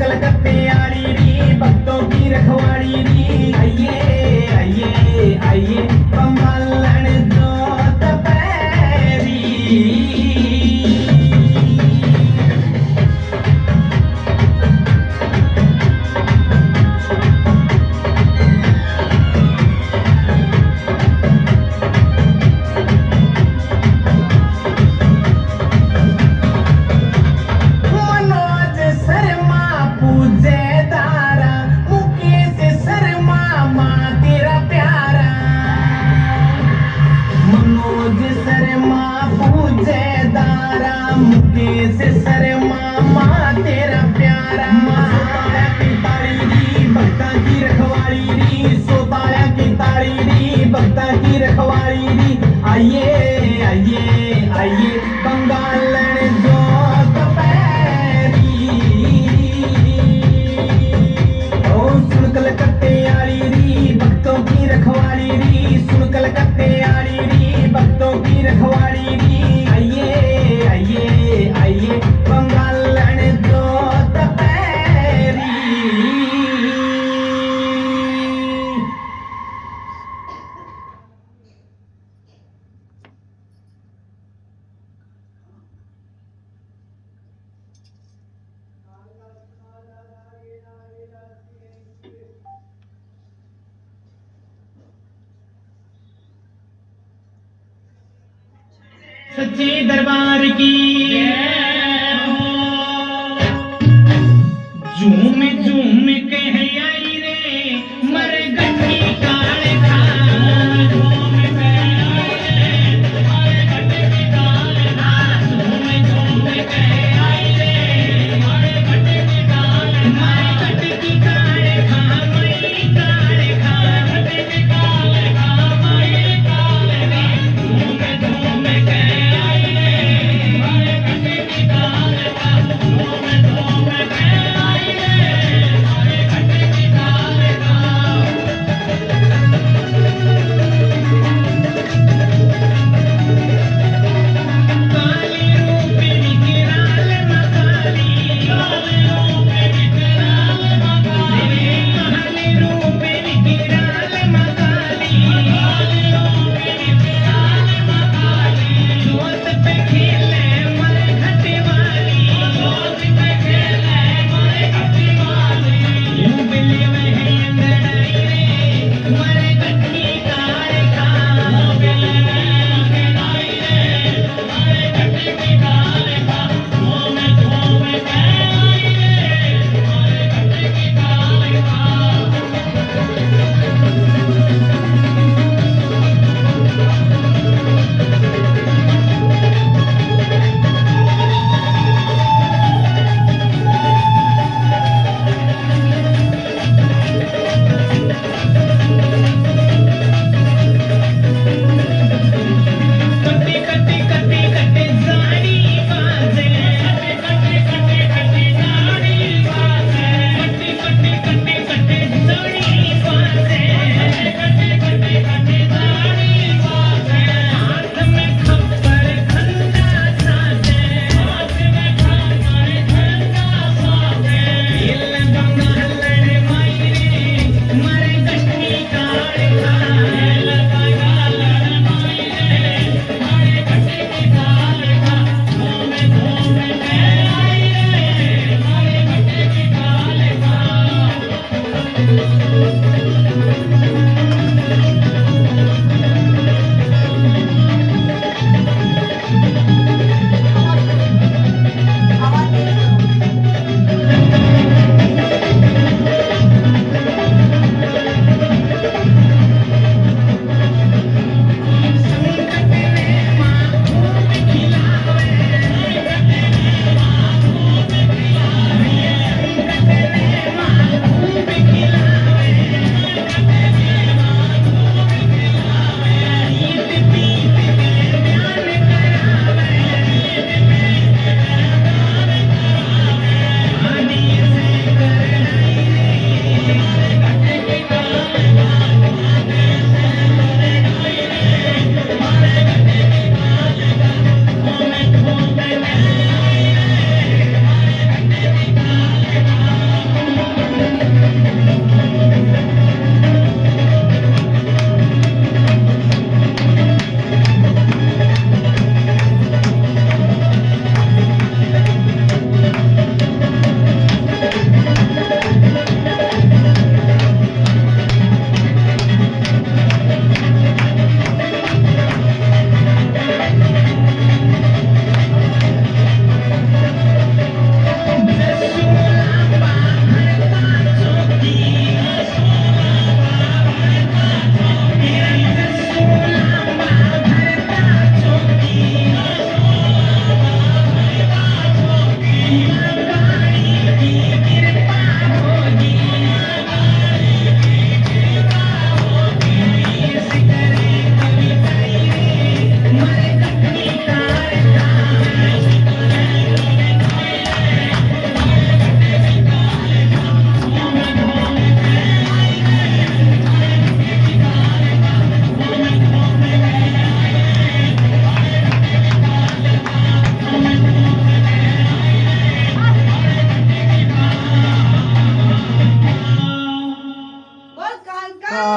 कलकत्ते आड़ी री भक्तों की रखवाड़ी री। आइए आइए आइए कमलन जोत पैरी। मुकेश शर्मा माँ तेरा प्यारा। सोताया की ताड़ी री भक्ता की रखवाड़ी री। सोताया की ताड़ी री भक्ता की रखवाड़ी री। आइए आइए आइए बंगालन जोत पैरी। ओ सुन कलकत्ते आड़ी री भक्तों की रखवाड़ी री। सुन कलकत्ते आड़ी री भक्तों की रखवाड़ी री। आइए आइए आइए बंगालन जोत पैरी। सच्चे दरबार की झूम झूम के आई रे मर गट्टी काल खा। झूम के आई रे मर गट्टी काल खा। झूम झूम के आई रे मर गट्टी काल खा। मर गट्टी काल खा मई काल खा। गट्टी काल खा मई काल खा। झूम झूम के आई रे मर गट्टी काल खा। झूम झूम के आई रे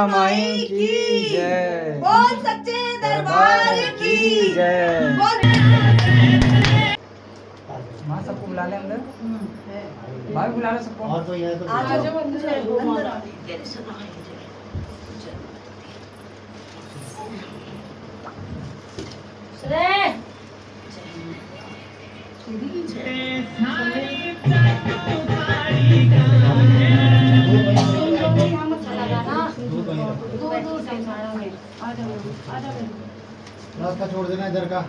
माई की जय। बोल सच्चे दरबार की जय। बोल। माँ सबको बुला ले अंदर, भाई बुला लो सबको। और कोई है तो आ जाओ अंदर आ जाओ। रास्ता छोड़ देना इधर का।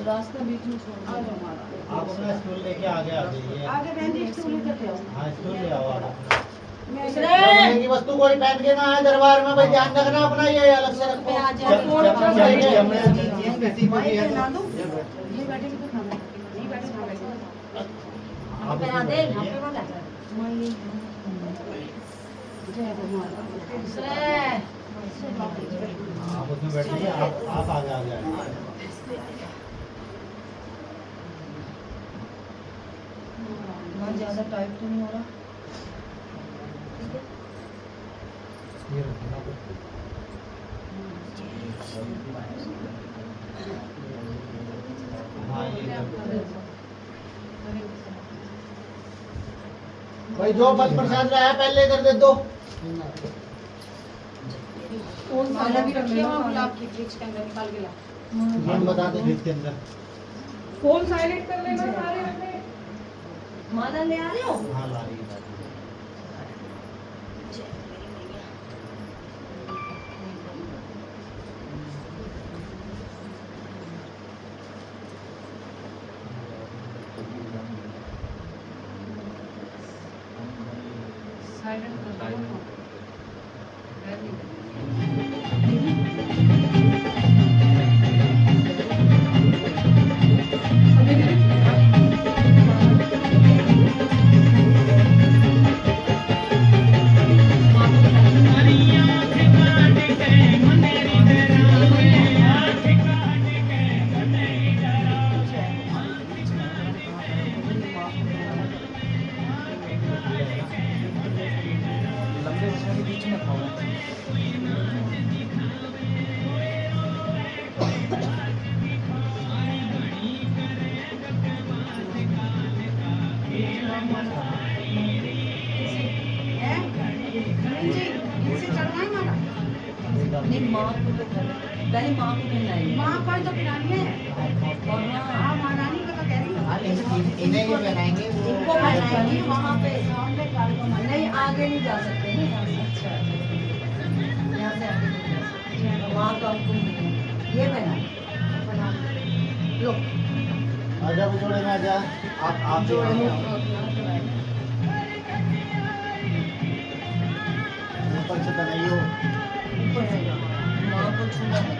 रास्ता बीच में छोड़ दो। आप अपना स्टूल लेके आगे आ जाइए। आगे बहन जी स्टूल इधर पे आओ। हाँ स्टूल ले आओ आप। मैं सोने की वस्तु कोई पहन के ना आए दरबार में, भाई ध्यान रखना अपना, ये अलग से रखो। आ जाओ। किसी को भी है पहना दो। ये बैठे तो खाना नहीं बैठे ना बैठे। आप पहना दे इसमें यहाँ पे वाला। जय भगवान। आप उसमें बैठिए, आप आगे आ जाए। वहाँ ज्यादा टाइट तो नहीं हो रहा। ये रखना। हाँ ये भाई जो फल प्रसाद रहा है पहले इधर दे दो। माला भी रखी है वहाँ गुलाब की फ्रिज के अंदर निकाल के ला। हम बता दें फ्रिज के अंदर। फोन साइलेंट कर लेना सारे अपने। माला ले आ रहे हो? हाँ ला रही है। साइलेंट कर दो। लंबे उसमें के बीच में खाओ। नहीं माँ को तो पहले माँ को पहनाएंगे। माँ को तो पहनानी है। और हाँ महारानी का तो कह रही हूँ। इन्हें ये पहनाएंगे वो। इनको पहनाएंगे वहाँ पे सामने नहीं आगे नहीं जा सकते ना यहाँ से। अच्छा यहाँ से आगे नहीं जा सकते। वहाँ तो आपको ये पहना लो। आजा वो जोड़े में आजा। आप जोड़े में ऊपर से बनाइए हो। ऊपर से माँ को छूना है।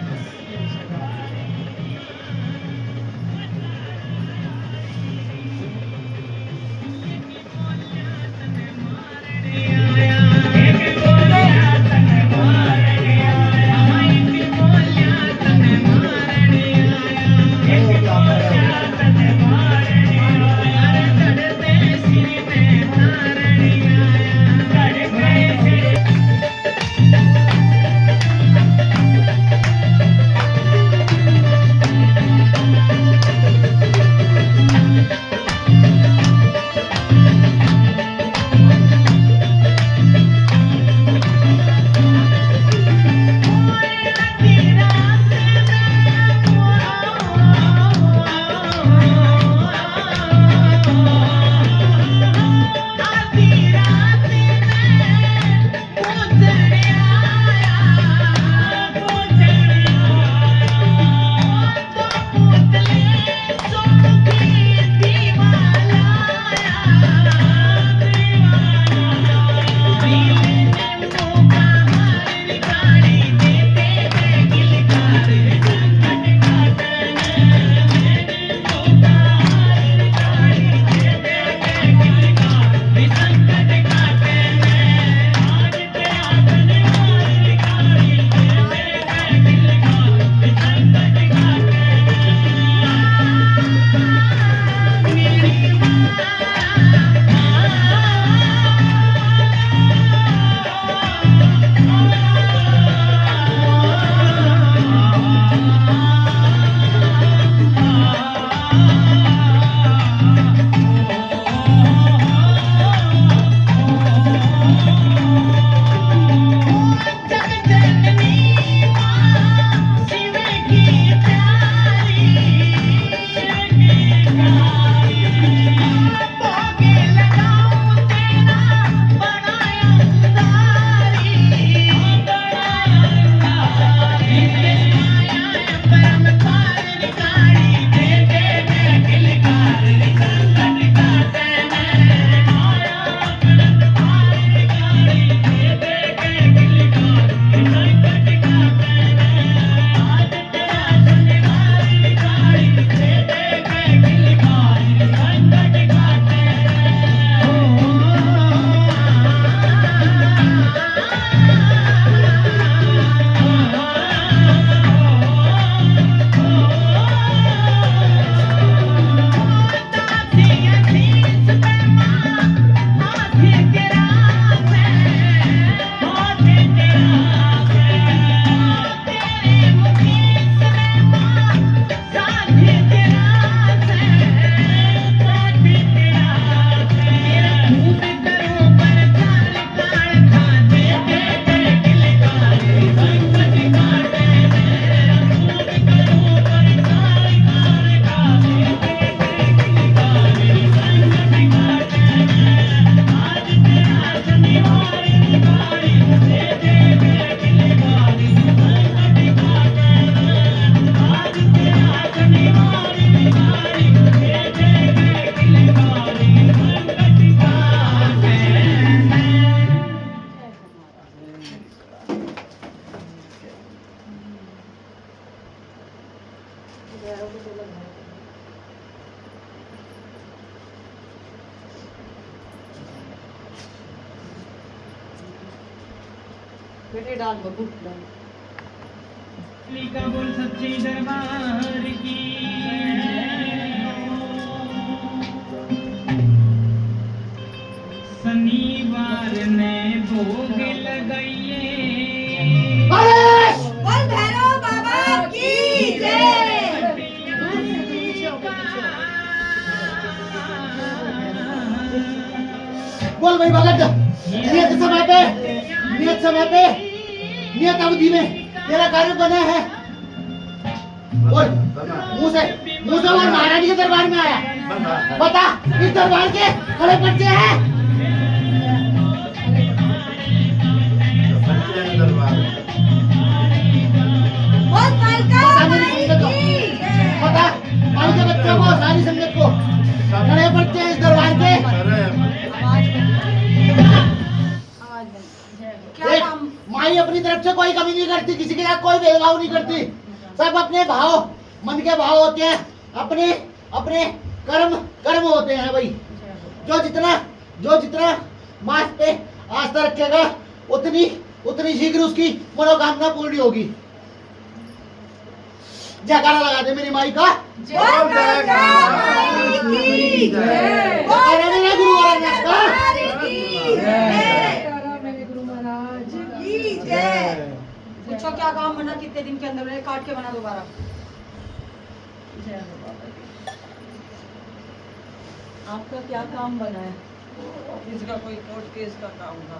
ये हो गया, आप खड़े हो गए। बेटे डाल बबू डाल का बोल सच्चे दरबार की शनिवार ने भोग लगाइए बोल भैरव बाबा की जय बोल भाई भगत, नियत समय पे नियत अवधि में तेरा कार्य बना है। बोल मुंह से बोल, महारानी के दरबार में आया। बता, इस दरबार के खड़े बच्चे हैं। बोल कालका माई की बता, माई के बच्चों को, सारी संगत को खड़े बच्चे हैं इस दरबार के। क्या देख, काम माई अपनी तरफ से कोई कमी नहीं करती, किसी के साथ कोई भेदभाव नहीं करती। सब अपने भाव, मन के भाव होते हैं, अपने अपने कर्म होते हैं भाई। जो जितना मास पे आस्था रखेगा उतनी शीघ्र उसकी मनोकामना पूरी होगी। जयकारा लगा दे मेरी माई का। बोल कालका माई की जय जयकारा मेरे गुरु महाराज का। की जय मेरे गुरु महाराज की जय। पूछो क्या काम बना कितने दिन के अंदर, काट के बना दोबारा। आपका क्या काम बना है? ऑफिस का कोई कोर्ट केस का काम था।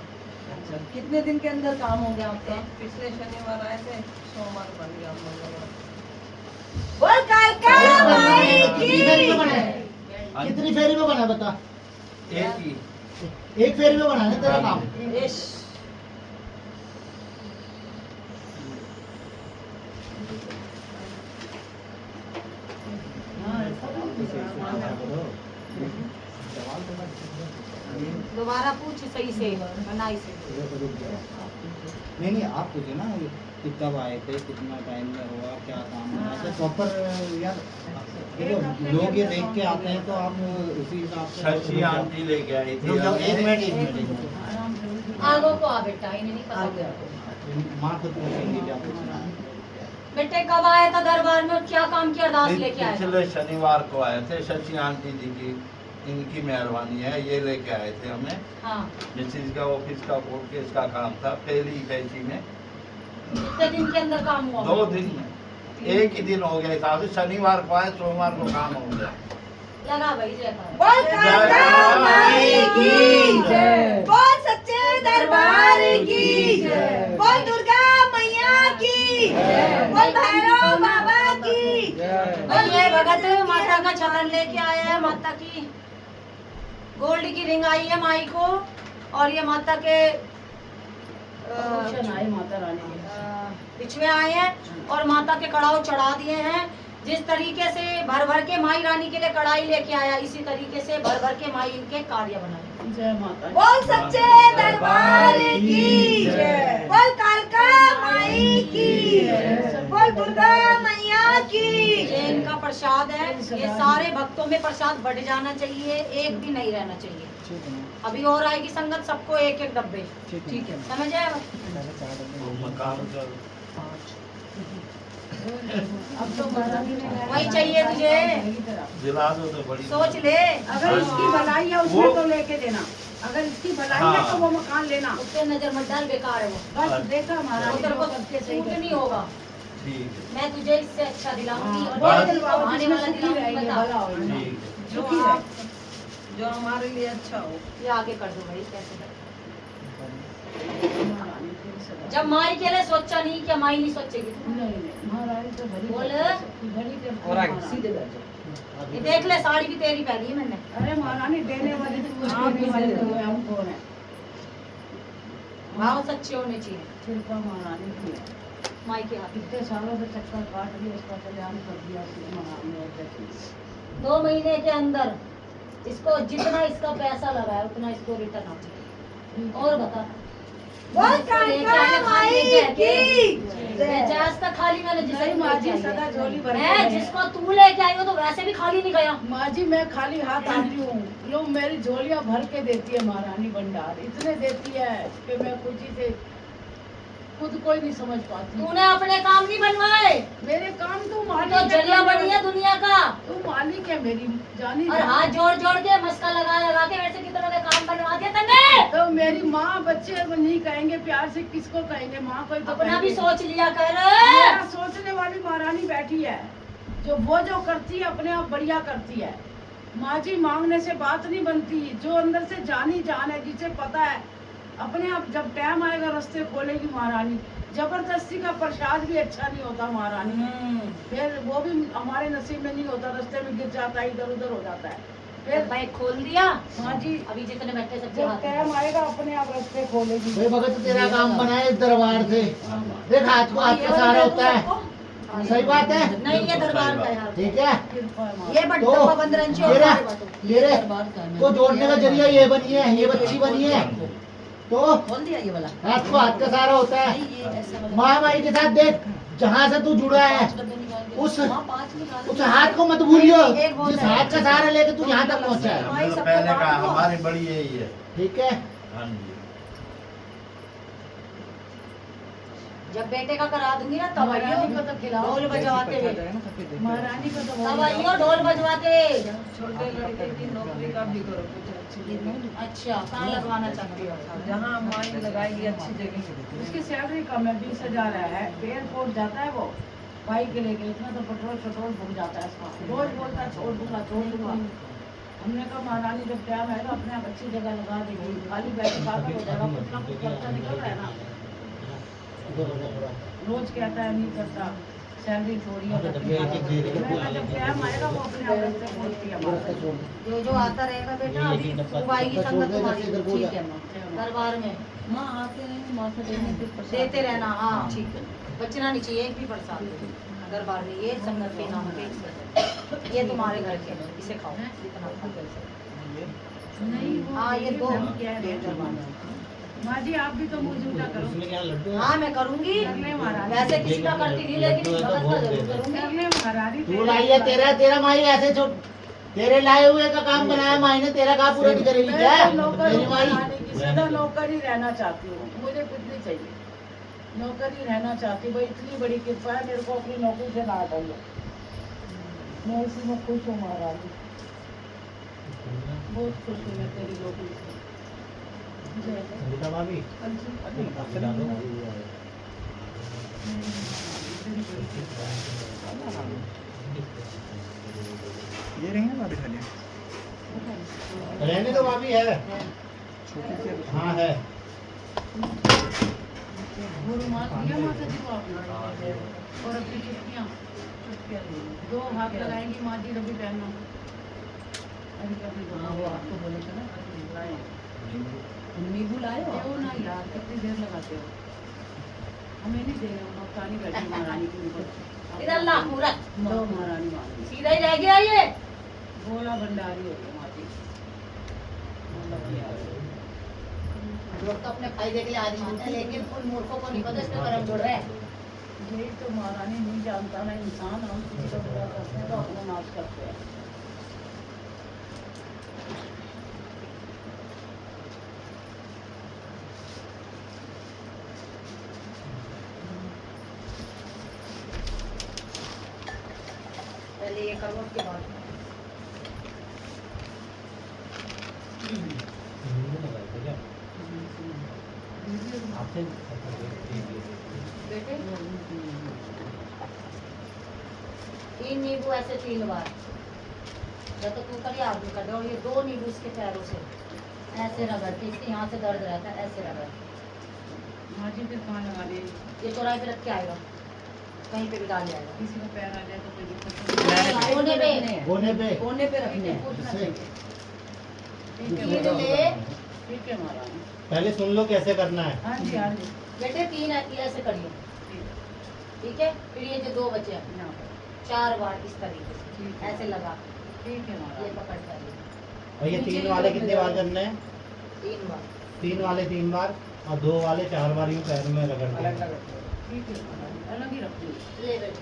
अच्छा, कितने दिन के अंदर काम हो गया आपका? पिछले शनिवार आए थे, सोमवार बन गया मंगलवार। बोल कालका माई कितनी फेरी में बना की है? कितनी फेरी में बना है बता। एक एक फेरी में बना है तेरा काम। यस। दोबारा पूछ सही से, बनाई से। नहीं आप पूछे ना कि कब आए थे, कितना टाइम में हुआ, क्या काम है, ऐसे प्रॉपर यार। देखो लोग ये देख के आते हैं तो आप उसी हिसाब से। शशि आंटी लेके आई थी। रुक जाओ, एक मिनट। आगो को आ बेटा, इन्हें नहीं पता। माँ खुद पूछेंगी क्या पूछना है। बेटे कब आया था दरबार में, क्या काम की अरदास लेके आया था? पिछले शनिवार को आए थे। शशि आंटी जी की, इनकी मेहरबानी है, ये लेके आए थे हमें। हाँ, मिसिज का ऑफिस का कोर्ट केस का काम था। पहली कैची में कितने दिन के अंदर काम हुआ? 2 दिन में, एक ही दिन हो गया था। शनिवार को आए, सोमवार को काम हो गया। लगा भाई जयकारा। बोल कालका माई की जय। बोल सच्चे दरबार की जय। बोल दुर्गा मैया की जय। बोल भैरव बाबा की जय। बोल ये भगत माता का छान लेके आया है, माता की गोल्ड की रिंग आई है माई को, और ये माता के माता रानी बिछवे आए हैं और माता के कड़ाव चढ़ा दिए हैं। जिस तरीके से भर भर के माई रानी के लिए कढ़ाई लेके आया, इसी तरीके से भर भर के माई इनके कार्य बनाए। जय माता। बोल सच्चे दरबार की जय। बोल कालका माई की जय। बोल दुर्गा मैया की जय। इनका प्रसाद है, ये सारे भक्तों में प्रसाद बढ़ जाना चाहिए, एक भी नहीं रहना चाहिए। अभी और आएगी संगत, सबको एक एक डब्बे। ठीक है, समझ आए? तो मकान का अब तो महारानी ने वही चाहिए तुझे, दिला दो तो बड़ी। सोच ले। अगर इसकी भलाई है उसमें तो लेके देना, अगर इसकी भलाई है तो वो मकान लेना। उससे नजर मत डाल, बेकार है वो। बस देखा महारानी तेरे को सबके सही सूट नहीं होगा। ठीक है, मैं तुझे इससे अच्छा दिलाऊंगी और बस। आने वाला दिलाऊंगी। बता जो हमारे लिए अच्छा हो। ये आगे कर दो भाई, कैसे कर? जब माई के लिए सोचा नहीं, क्या माई नहीं सोचेगी? महारानी तो भली बोल। और आगे सीधे बैठो। ये देख ले, साड़ी भी तेरी पहनी है मैंने। अरे महारानी देने वाली तू, देने वाले तो हम कौन है? भाव सच्चे होने चाहिए कृपा महारानी की है। माई के हाथ। इतने सालों से चक्कर काट दिया, उसका कल्याण कर दिया महारानी और जैसे। 2 महीने के अंदर इसको जितना इसका पैसा लगा है उतना इसको रिटर्न आ जाए। और बता, बोल कालका माई की जैस तक खाली मैंने जिसे नहीं माँ जी, सदा झोली भर के मैं रहे। जिसको तू लेके आई हो तो वैसे भी खाली नहीं गया। माँ जी मैं खाली हाथ आती हूँ, लो मेरी झोलियाँ भर के देती है महारानी भंडार, इतने देती है कि मैं खुशी से खुद कोई नहीं समझ पाती। तूने अपने काम नहीं बनवाए, मेरे काम तो तो मालिक जरिया बनी है दुनिया का। तू मालिक है मेरी जानी। और हाथ जोड़ जोड़ के मस्का लगा लगा के वैसे कितनों के काम बनवा दिया तने। तो मेरी माँ बच्चे को नहीं कहेंगे प्यार से, किसको कहेंगे? माँ को ही तो अपना भी कहेंगे। सोच लिया कर। मेरा सोचने वाली महारानी बैठी है, जो करती है अपने आप बढ़िया करती है। माँ जी मांगने से बात नहीं बनती, जो अंदर से जानी जान है, जिसे पता है अपने आप जब टाइम आएगा रास्ते खोलेगी महारानी। जबरदस्ती का प्रसाद भी अच्छा नहीं होता महारानी, फिर वो भी हमारे नसीब में नहीं होता, रास्ते में गिर जाता है, इधर उधर हो जाता है। फिर बाइक खोल दिया। हाँ जी, अभी जितने बैठे सब जब टाइम आएगा अपने आप रास्ते खोलेगी। भाई भगत तेरा काम बना है इस दरबार से। देख हाथ को हाथ का सहारा होता है, सही बात है। नहीं ये दरबार का है। ठीक है, कृपा है माँ। ये तो बट्टा 15 इंच और मेरा हमारे बातों। मेरे दरबार का है। को जोड़ने का जरिया ये बनी है, ये बच्ची बनी है। तो खोल दिया ये वाला। हाथ को हाथ का सहारा होता है। ये ऐसे वाला। माँ माई के साथ देख, जहाँ से तू जुड़ा है उस हाँ, 5 निकाल उस हाथ को मत भूलियो, एक बहुत जिस है। हाथ का सहारा लेके तू यहाँ तक पहुँचा है। हमने तो पहले कहा हमारी बड़ी यही है। ठीक है, हाँ जी। जब बेटे का करा दूंगी ना तब महारानी को आइयो तो खिलाओ। ढोल बजवाते हुए। महारानी को तो तब आइयो ढोल बजवाते। छोटे लड़के की नौकरी का भी करो कुछ अच्छी जगह। अच्छा कहाँ लगवाना चाहती हो? जहाँ माइन लगाएगी अच्छी जगह। उसकी सैलरी कम है, 20,000 है। एयरपोर्ट जाता है वो बाइक के लेके, इतना तो पेट्रोल फूक जाता है इसका। रोज बोलता है छोड़ दूंगा छोड़ दूंगा। हमने कहा महारानी जब टाइम आएगा अपने आप अच्छी जगह लगा देगी, खाली बैठे पागल हो जाएगा, कुछ ना कुछ खर्चा निकल रहा है ना। रोज कहता है नहीं करता, सैलरी थोड़ी है। मैं कहा जब टाइम आएगा वो अपने आप रास्ते खोलती है हमारा। जो आता रहेगा बेटा अभी खूब आएगी संगत तुम्हारी। ठीक है माँ, दरबार में माँ आते हैं, माँ से देने फिर प्रसाद देते रहना। हाँ ठीक है, बचना नहीं चाहिए एक भी प्रसाद दरबार में। ये संगत के नाम पे, ये तुम्हारे घर के, इसे खाओ जितना खा। नहीं वो हाँ, ये दो। क्या है माँ जी, आप भी तो मुँह झूठा करो। हाँ मैं करूँगी, कर ले महारानी, वैसे किसी का करती नहीं लेकिन भगत का जरूर कर करूँगी। ले महारानी। तू लाई है, तेरा माई ऐसे तेरे लाए हुए का काम बनाया माई ने, तेरा काम पूरा नहीं करेगी क्या मैं नौकर मेरी हूँ, माई? महारानी की सदा नौकर ही रहना चाहती हूँ, मुझे कुछ नहीं चाहिए, नौकर ही रहना चाहती हूँ। भाई इतनी बड़ी कृपा है, मेरे को अपनी नौकरी से ना हटाइए, मैं इसी में खुश हूँ महारानी, बहुत खुश हूँ मैं तेरी नौकरी से। जय ये रही ना भाभी खाली रहने तो भाभी है, हाँ है। गुरु माता दिया माता जी को आपने, और अपनी चुटकियाँ 2 हाथ लगाएंगी माँ जी, रवि पहनना। अभी कभी वो आपको बोले थे ना नींबू लाए हो? क्यों ना यार, कितनी देर लगाते हो? हमें नहीं दे रहे हो, नौकरानी बैठी महारानी के ऊपर। इधर ला पूरा दो महारानी वाली सीधा ही रह गया ये। गोला भंडारी हो गई माँ जी, गोला भंडारी। लोग तो अपने फायदे के लिए आदमी होते हैं, लेकिन उन मूर्खों को नहीं पता इसमें कर्म जुड़ रहे हैं। यही तो महारानी नहीं जानता ना इंसान, हम किसी का बुरा करते हैं तो अपना नाश करते हैं। पहले ये करो उसके बाद बेटे 3 नींबू ऐसे 3 बार, जब तक ऊपर ही आदमी कर दे, और ये 2 नींबू इसके पैरों से ऐसे रगड़ते, इसके यहाँ से दर्द रहता है, ऐसे रगड़। माँ जी फिर कहाँ लगा दे, ये चौराहे पे रख के आएगा, कहीं पे भी डाल जाएगा। किसी का पैर आ जाए तो कोई दिक्कत नहीं। कोने पे होने पे रखने हैं। पूछना इससे- चाहिए। ठीक है तीन ले ठीक है महारानी। पहले सुन लो कैसे करना है। हाँ जी हाँ जी, बेटे 3 ऐसे करिए, ठीक है। फिर ये जो 2 बचे हैं, यहाँ पर 4 बार इस तरीके से ठीक है। ऐसे लगा, ठीक है ये महारानी। पकड़ करिए और ये 3 वाले कितने बार करने हैं? 3 बार। 3 वाले 3 बार और 2 वाले 4 बार यूं पैर में रगड़ते हैं। ठीक है महारानी, अलग ही रखिए। ले बेटे,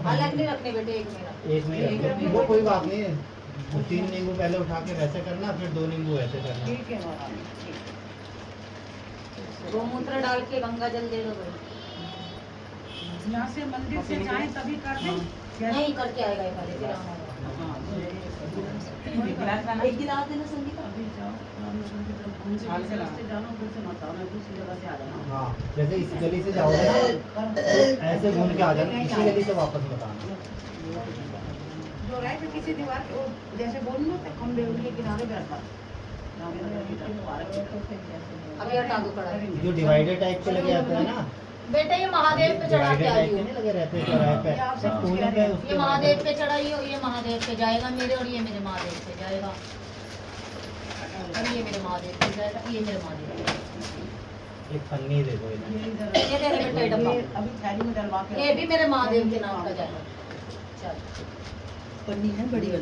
अलग नहीं रखने बेटे, एक में रख। एक में वो कोई बात नहीं है, 3 नींबू पहले उठा के वैसे करना, फिर 2 नींबू ऐसे करना। ठीक है महारानी, ठीक है। गोमूत्र डाल के गंगा जल दे दो भाई। यहाँ से मंदिर से जाएं तभी कर दें। नहीं करके आएगा ये वाले फिर आना होगा। एक गिलास देना संगीता। अभी जाओ घूम से रास्ते जाना, उधर से मत आना, दूसरी जगह से आ जाना। हाँ जैसे इस गली से जाओगे ना ऐसे घूम के आ जाना, इसी गली से वापस मत आना। जो राय पे किसी दीवार के वो जैसे बोलूँ ना खम्बे उनके किनारे बैठा। अभी हटा दो कड़ा। जो डिवाइडर टाइप के लगे आते हैं ना, बेटा ये महादेव पे चढ़ा के डिवाइडर आई टाइप के हूँ। नहीं लगे रहते हैं चौराहे पे, ये आपसे कुछ उन्हीं कह पे रहे हैं। उसके ये महादेव पे चढ़ाई हो, ये महादेव पे जाएगा मेरे, और ये मेरे महादेव पे जाएगा, और ये मेरे महादेव पे जाएगा, ये मेरे महादेव पे जाएगा। एक पन्नी दे दो इधर। ये इधर ये दे दे बेटा ये डब्बा। ये अभी थैली में डलवा के ये भी मेरे महादेव के नाम का जाएगा। चल पन्नी है बड़ी वाली।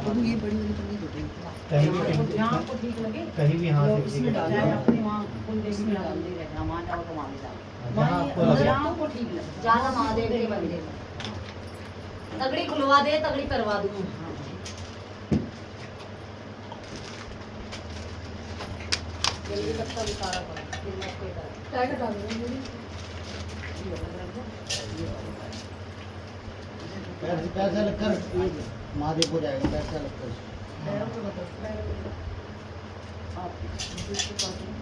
अब ये बड़ी वाली पन्नी दो दो। कहीं भी जहाँ आपको ठीक लगे कहीं भी हाथ से इसमें किसी के डाल चाहे दो। अपनी वहाँ कुलदेवी में मंदिर है, जहाँ वहाँ जाओ तो वहाँ भी जाओ। जहाँ आपको लगे। जहाँ आपको ठीक लगे। जाना महादेव के मंदिर में। तगड़ी खुलवा दे, तगड़ी करवा दूँ। जल्दी तक भी सारा करो, फिर मैं कोई टाइट डाल दूँगी। पैर से लगकर महादेव को जाएगा, पैर से लगकर। पैरों को बताओ। आप दूसरे पास में।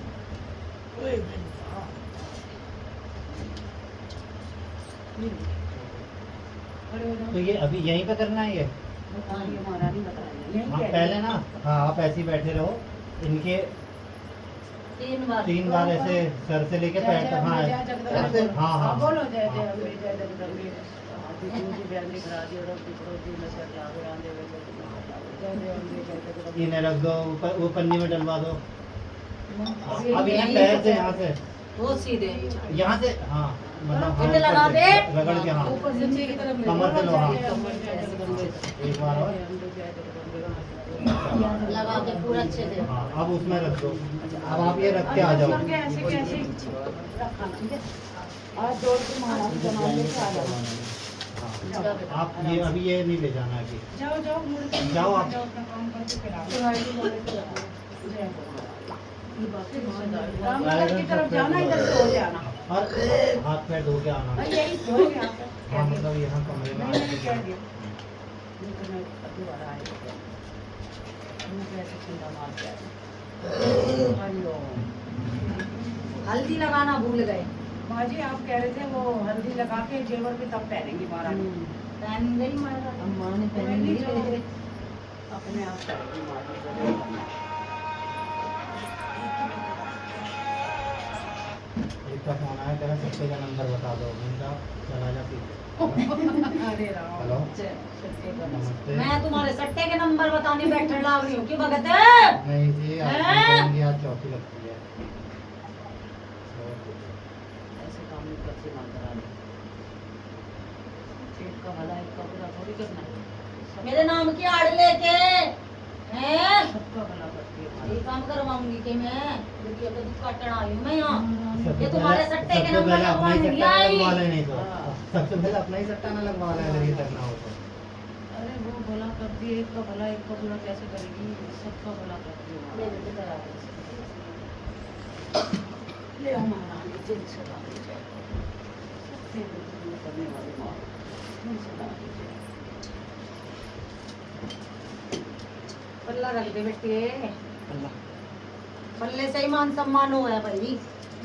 खड़े हो जाओ। तो ये अभी यहीं पे करना है ये? हाँ, ये महारानी बता रही है। यहीं हाँ कह रही पहले है। ना, हाँ आप ऐसे ही बैठे रहो, इनके 3 बार ऐसे सर से लेके पैर तक। हाँ जय जगदम्बे ऐसे, बोलो। हाँ हाँ बोलो जय हाँ। जय अम्बे जय जगदम्बे। जी बेरनी करा दियो रब दिकरो जी नशा के आगे रांधे वे जय जय अम्बे जय जगदम्बे। इन्हें रख दो, वो पन्नी में डलवा दो। हाँ, अब यहीं इन्हें पैर से पे यहाँ से, वो सीधे यहाँ से, हाँ मतलब इधर हाँ, लगा ऊपर से, दे। रगड़ के, हाँ ऊपर से नीचे की तरफ ले कमर से लो, हाँ। जय अम्बे जय जगदम्बे। एक बार और। जय अम्बे जय जगदम्बे। लगा के पूरा अच्छे से। हाँ अब उसमें रख दो। अब आप ये रख के आ जाओ। करके ऐसे के ऐसे रखना, ठीक है? और जोड़ के महाराज बना लेके आ जाओ। हाँ, आप ये अभी ये नहीं ले जाना अभी। जाओ जाओ मुड़ के जाओ आप। जाओ अपना काम करके फिर आओ। जय रामनगर की तरफ जाना, इधर से हो जाना। और हाथ पैर धो के आना। भाई यही धो के यहाँ पे हाँ मतलब यहाँ कमरे में नहीं, मैंने कह आके। दिया। नहीं तो मैं अभी वाला आएगा। मुँह पे ऐसे चिंता मार के आएगा। हरिओम। हल्दी लगाना भूल गए। माँ जी आप कह रहे थे वो हल्दी लगा के जेवर भी तब पहनेंगी महारानी। पहन गई मारा। अम्मा ने पहनेंगी पहनी जो है। अपने आप पहनेंगी माँ जी। एक का फोन आया, कह रहा सत्ते का नंबर बता दो। मैंने कहा चला जा पीछे। अरे राम। हेलो सच्चे का नमस्ते। मैं तुम्हारे सट्टे के नंबर बताने बैठने लग रही हूँ क्यों भगत? नहीं जी आप हैं? कहेंगे आज चौथी लगती है। ऐसे काम नहीं करती मां करानी। पेट का भला एक का बुरा थोड़ी करना है। मेरे नाम की आड़ लेके हैं? सबका भला करती है ये माँ। काम करवाऊंगी कि मैं रुपये का दुख काटना आई हूँ मैं यहाँ। सबसे ये तुम्हारे पहले- सट्टे के सबसे नंबर पहले अपना ही लगवाने सट्टा आई। लगवा ले, नहीं तो हाँ। सबसे पहले अपना ही सट्टा ना लगवा ले अगर ये करना हो तो। अरे वो भला करती है, एक का भला एक का बुरा कैसे करेगी? सबका भला करती है ले माँ। लेके करा दो। ले आओ महारानी, दिल से डाली जाए। सबसे बुरा करने वाली माँ, दिल से डाली जाए। पल्ला रख दे बेटे। पल्ले से ही मान सम्मान हो है भाई।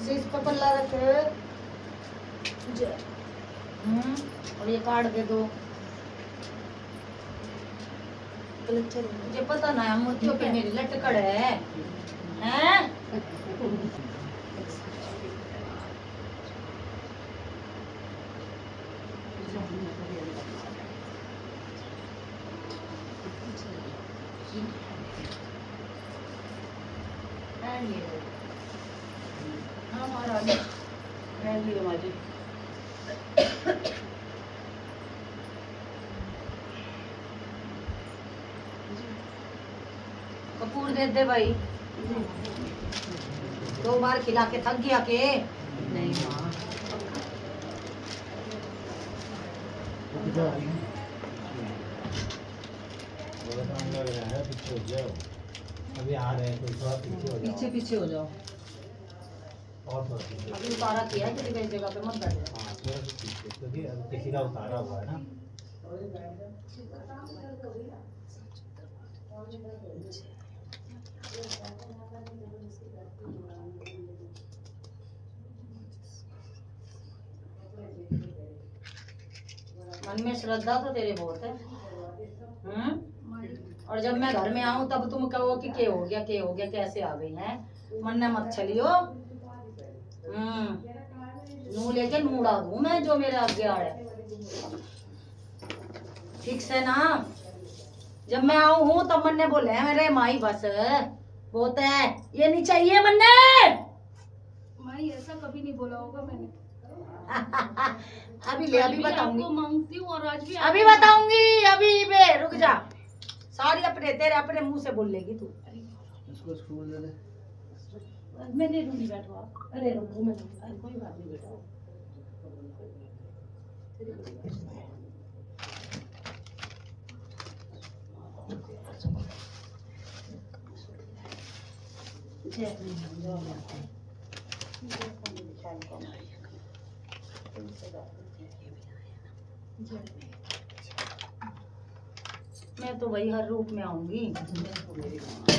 शीश पे पल्ला रख। और ये कार्ड दे दो। मुझे पता ना है मोतियों पे मेरी लटकड़ है। हैं? And ये दो। हाँ महारानी, पहन लिया माँ जी। कपूर दे दे भाई। 2 बार खिला के थक गया के? नहीं माँ, अभी आ रहे हैं, कोई थोड़ा पीछे हो जाओ। पीछे पीछे हो जाओ। और थोड़ा पीछे। अभी उतारा किया है, किसी जगह पे मत बैठ जाओ। हाँ थोड़ा सा पीछे, क्योंकि अब किसी का उतारा हुआ है ना। मन में श्रद्धा तो तेरे बहुत है। और जब मैं घर में आऊं तब तुम कहो कि क्या हो गया, कैसे आ गई है। मन में मत चलियो। नू लेके नूड़ा दूं मैं जो मेरे आगे आए। ठीक से ना, जब मैं आऊं हूं तब मन ने बोले मेरे माई बस बहुत है, ये नहीं चाहिए मन ने। माई ऐसा कभी नहीं बोला होगा मैंने। अभी ले, अभी बताऊंगी, आपको मांगती हूँ और आज भी अभी बताऊंगी, अभी बे रुक जा। सारी अपने तेरे अपने मुंह से बोल लेगी तू। इसको स्कूल दे दे। मैं नहीं दूंगी, बैठो आप। अरे रुको, मैं कोई बात नहीं बेटा। मैं तो वही हर रूप में आऊंगी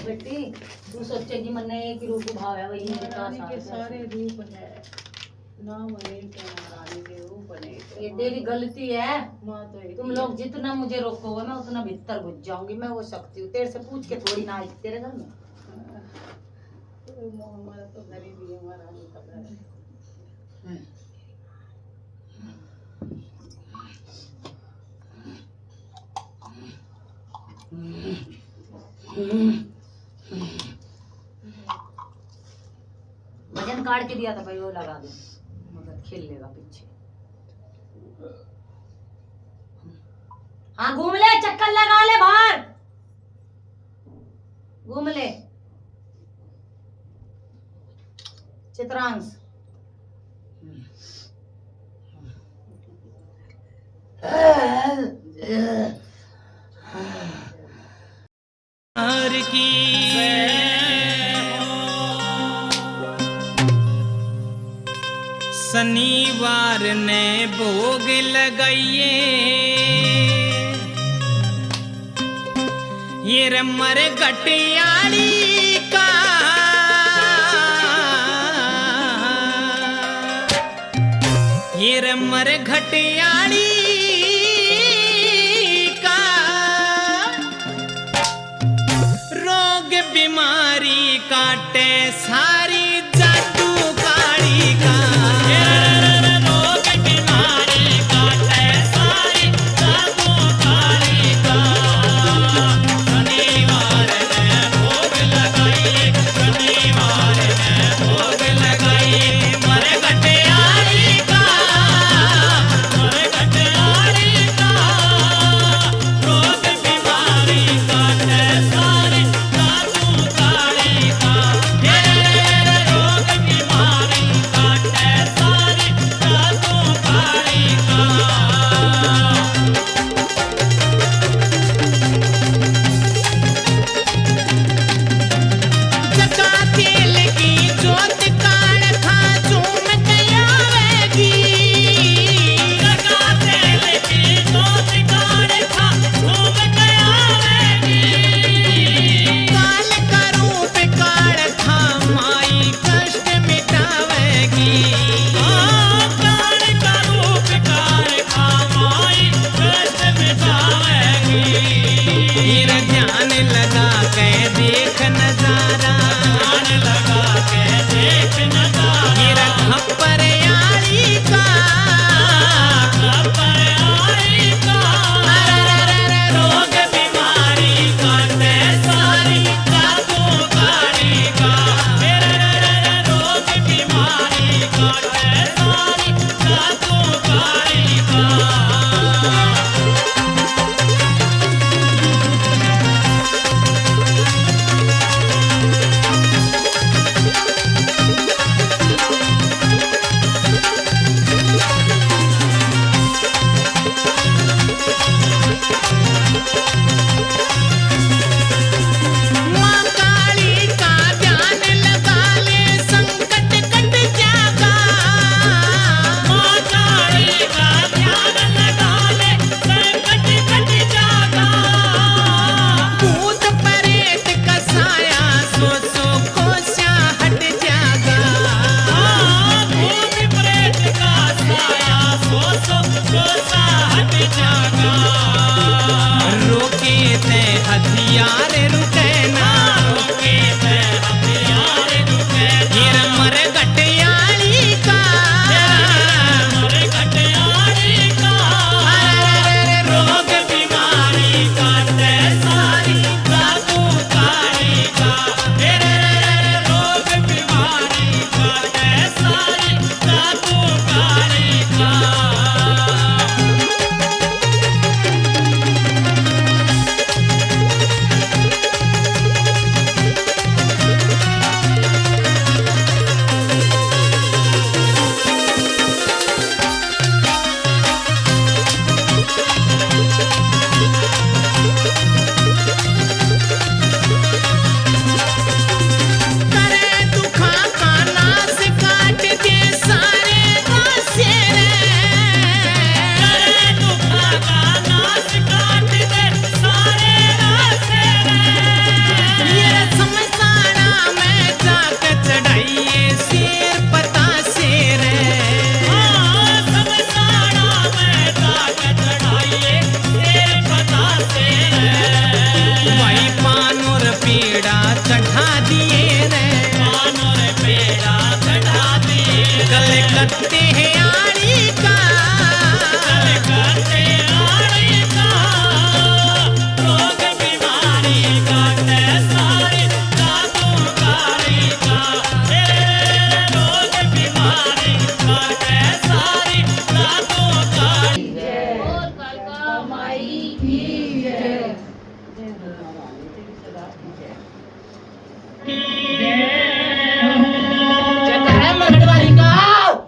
बेटी। तू सोचेगी मन ने एक ही रूप भाव है, वही महारानी के सारे रूप है, नाम अनेक है, महारानी के रूप अनेक ये तेरी गलती है। माँ तो एक तुम लोग जितना मुझे रोकोगे मैं उतना भीतर घुस जाऊंगी। मैं वो शक्ति हूँ, तेरे से पूछ के थोड़ी ना आई थी तेरे घर में। हमारा तो घर ही भी है, महारानी का घर है। वजन काट के दिया था भाई, वो लगा दे मगर खेल लेगा पीछे। हाँ घूम ले, चक्कर लगा ले, बाहर घूम ले। चित्रांश हर की शनिवार ने भोग लगाइए, ये रमर घटियाली का ये रमर घटियाली का रोग बीमारी काटे सारी जादू काड़ी का। रोग बीमारी काटे सारी जादू काड़ी का। शनिवार ने भोग लगाइए, शनिवार ने भोग लगाइए, मरे घटियाली का, मरे घटियाली का, रोग बीमारी काटे सारी जादू काड़ी का।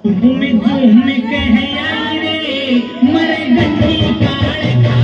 झूम झूम कह आई रे मर गठी काल खा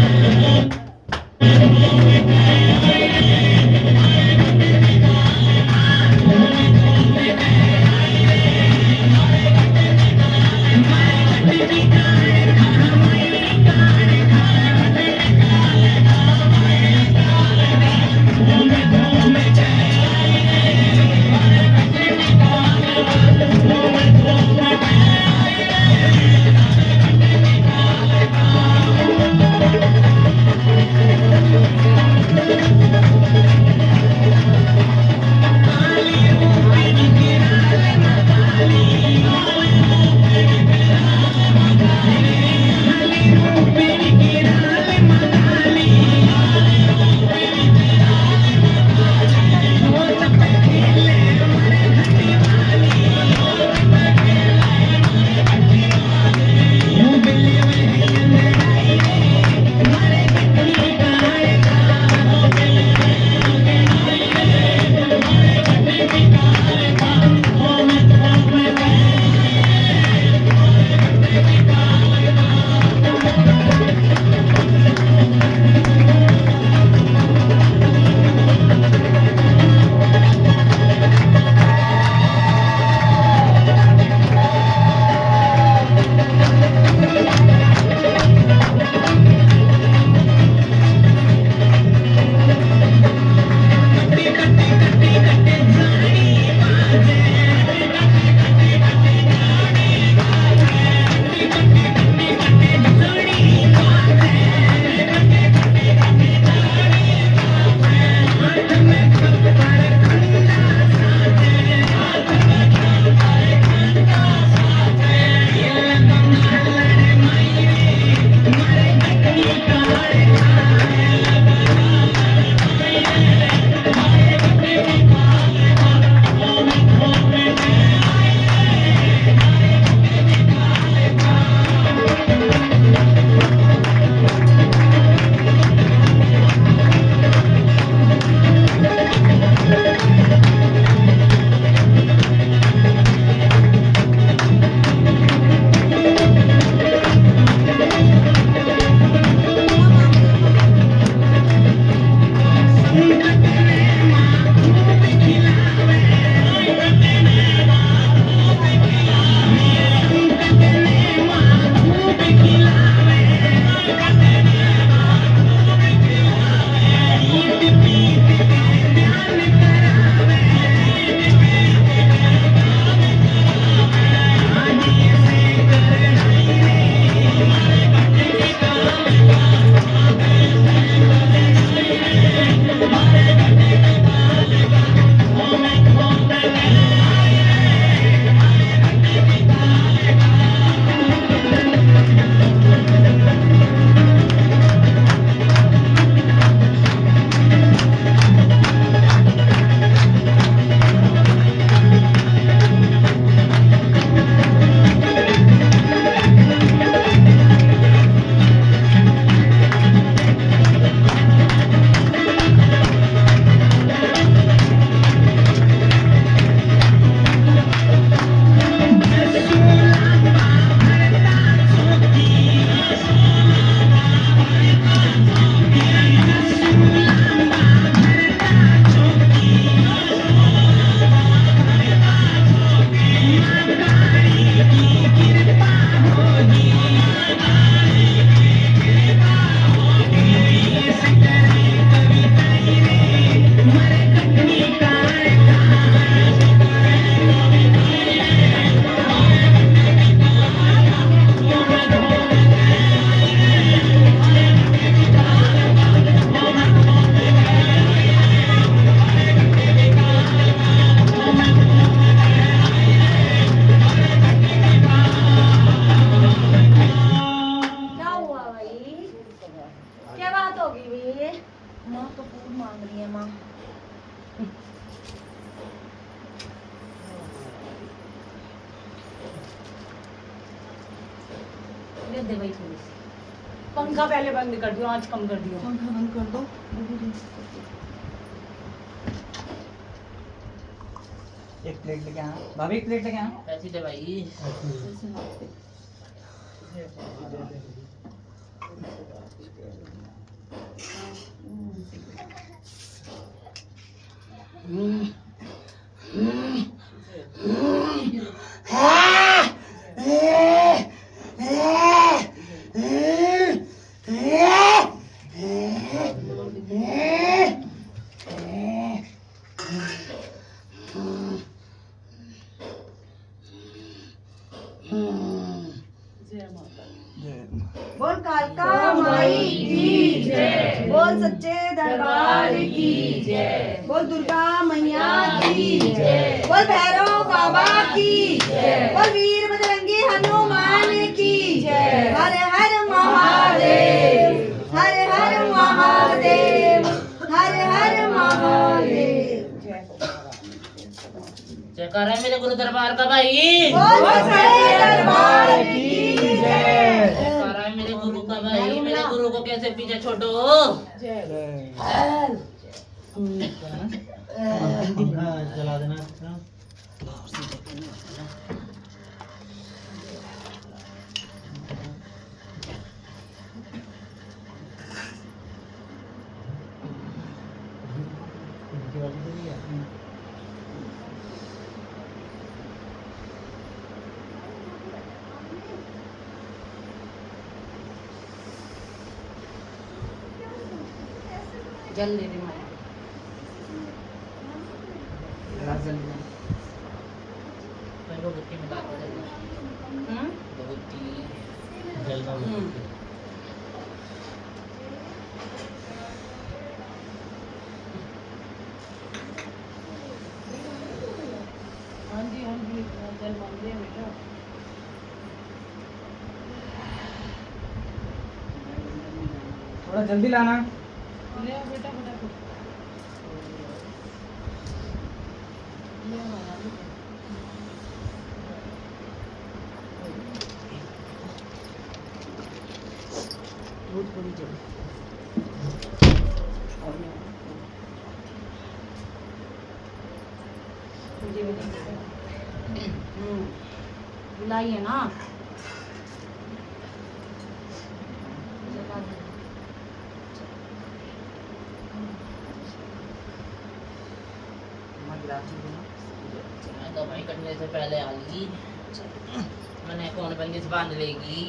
दे भाई थोड़ी सी। पंखा पहले बंद कर दियो, आँच कम कर दियो। पंखा बंद कर दो। एक प्लेट लेके आना भाभी, एक प्लेट लेके आना। ऐसी दे भाई। बोल कालका माई की जय, बोल सच्चे दरबार की जय, बोल दुर्गा मैया की जय, बोल भैरव बाबा की जय, बोल वीर बजरंगी हनुमान की जय। हर हर महादेव, हर हर महादेव, हर हर महादेव। जयकारा है मेरे गुरु दरबार का भाई। बोल सच्चे दरबार की जय। जयकारा है मेरे गुरु का भाई। मेरे गुरु को कैसे पीछे छोड़ो। जला देना। जल ले दे माया। भगवती में बात हो जाएगी। भगवती। हाँ जी हाँ जी, जल मांग लिया बेटा। थोड़ा जल्दी लाना। ले आओ बेटा फटाफट। ले आओ माया। बहुत बड़ी जगह। मुझे भी बुलाई है ना। मैं तो भाई कटने से पहले आ गई। मैंने कौन बंदिश बांध लेगी।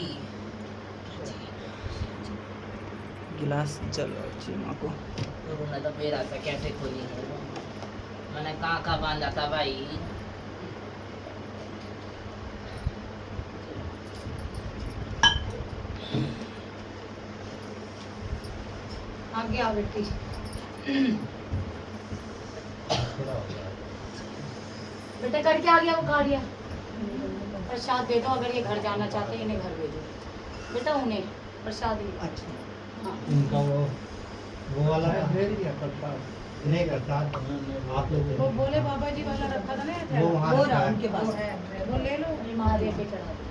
गिलास चलो माँ को। गुरु ने तो मेरा से कैसे खोली है। मैंने कहाँ बांधा था भाई। आगे आ बेटी। बेटा करके आ गया वो कार्य। प्रसाद दे दो, अगर ये घर जाना चाहते हैं इन्हें घर भेजो बेटा, उन्हें प्रसाद ही। अच्छा। हाँ। उनका वो वाला भेज दिया प्रसाद। नहीं करता आप लोग वो भोले बाबा जी वाला रखा था ना। वो वहाँ वो रखा रहा है। उनके पास। वो ले लो। महादेव पे चढ़ा दो।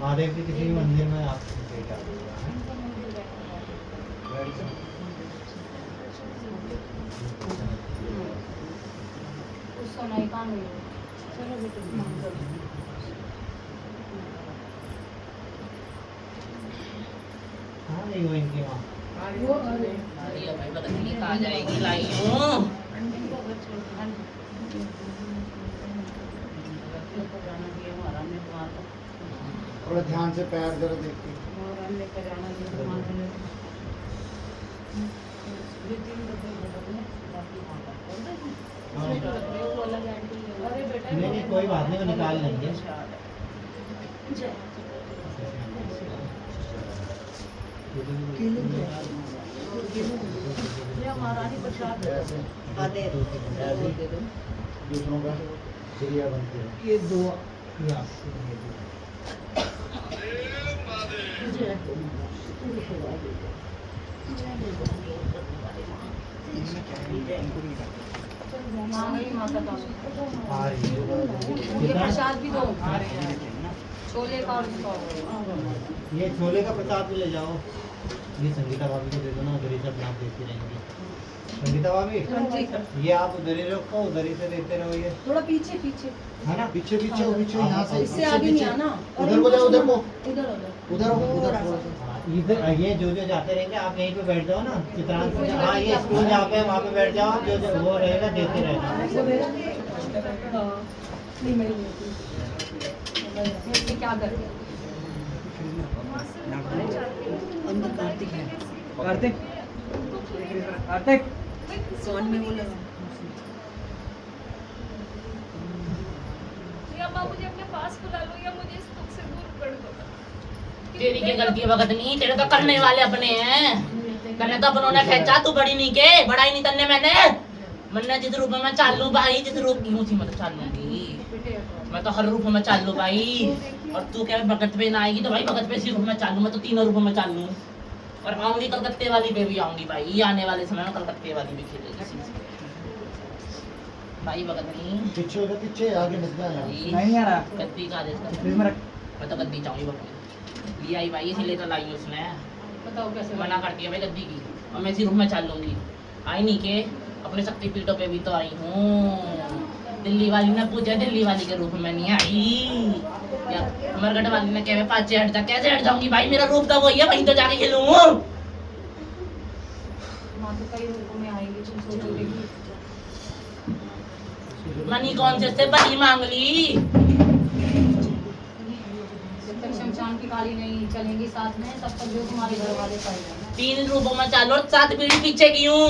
महादेव के किसी भी मंदिर में आप भेजा इनका मंदिर बैठा है। उस समय काम नहीं। चलो बेटा। हाँ नहीं वो इनकी वहाँ वो अरे अरे भाई पता नहीं कहाँ जाएगी लाई हूँ। इनको घर छोड़ जाना दिया महाराज ने तुम्हारा। थोड़ा ध्यान से पैर जरा देखिए। महाराज ने कर जाना दिया तुम्हारा ने। ये 3 डब्बे बदलने बाकी वहाँ पर कर देंगे। हाँ। वो अलग आंटी है। अरे बेटा नहीं नहीं कोई बात नहीं वो निकाल लेंगे। ये महारानी प्रसाद दे दो। आधे दे दो। दूसरों का चिड़िया बनती है। ये दो यहाँ माता का आ रही ये है। प्रसाद भी दो। छोले का और इसका। ये छोले का प्रसाद भी ले जाओ। ये संगीता भाभी को दे दो ना, उधर ही सब नाप देती रहेंगी। संगीता भाभी हाँ जी ये आप उधर ही रखो, उधर ही से देते रहो ये, थोड़ा पीछे पीछे है ना? पीछे पीछे हो, पीछे यहाँ से इससे पीछे, आगे नहीं पीछे। आना और उधर को जाओ, उधर को उधर उधर उधर हो, उधर थोड़ा थोड़ा सा। सा। हाँ, इधर ये जो जाते रहेंगे आप यहीं पे बैठ जाओ ना चित्रांत से। हाँ ये स्कूल जहाँ पे है वहाँ पे बैठ जाओ, जो वो रहेगा देते रहना। वो मेरा हाँ नहीं मेरी बेटी ये क्या कर रहे अंदर कार्तिक है कार्तिक कार्तिक सोन में वो लगा या माँ मुझे अपने पास बुला लो या मुझे इस दुख से दूर कर दो। तेरी की गलती वक्त नहीं, तेरे तो करने वाले अपने हैं। करने तो अपनों ने खेचा, तू बड़ी नहीं के, बड़ा ही नहीं तन्ने मैंने जिस रूप में मैं चालू भाई, जिस रूप की हूँ थी मैं तो चालूंगी, मैं तो हर रूप में चालू भाई। और तू क्या भगत पे ना आएगी तो भाई भगत पे इसी रूप में चालू, मैं तो तीनों रूपों में चालू। और आऊंगी कलकत्ते वाली पे भी आऊंगी भाई, आने वाले समय में कलकत्ते वाली भी खेलेगी भाई। भगत नहीं पीछे हो जा, पीछे आगे मत जा यार। भाई, नहीं आ रहा गद्दी का आदेश कर, फ्रिज में रख। मैं तो गद्दी चाहूंगी बापू। लिया ही भाई, इसीलिए तो लाई उसने, बताओ कैसे मना कर दिया भाई गद्दी की। और मैं इसी रूप में चाल लूंगी। आई नहीं के अपने शक्तिपीठों पे भी तो आई हूँ। दिल्ली वाली ने पूछा, दिल्ली वाली के रूप में नहीं आई। या मरगढ़ वाली ने कहे पाचे हट जा, कैसे हट जाऊंगी भाई, मेरा रूप तो वही है, वहीं तो जाके खेलूं। माँ तो कई रूपों में आएंगी, तुम सोचोगे कि मनी कौन से बली मांग ली। जब तक शमशान की काली नहीं चलेंगी साथ में तब तक जो तुम्हारे घर वाले पाएंगे। 3 रूपों में चालो, 7 पीढ़ी पीछे की हूँ।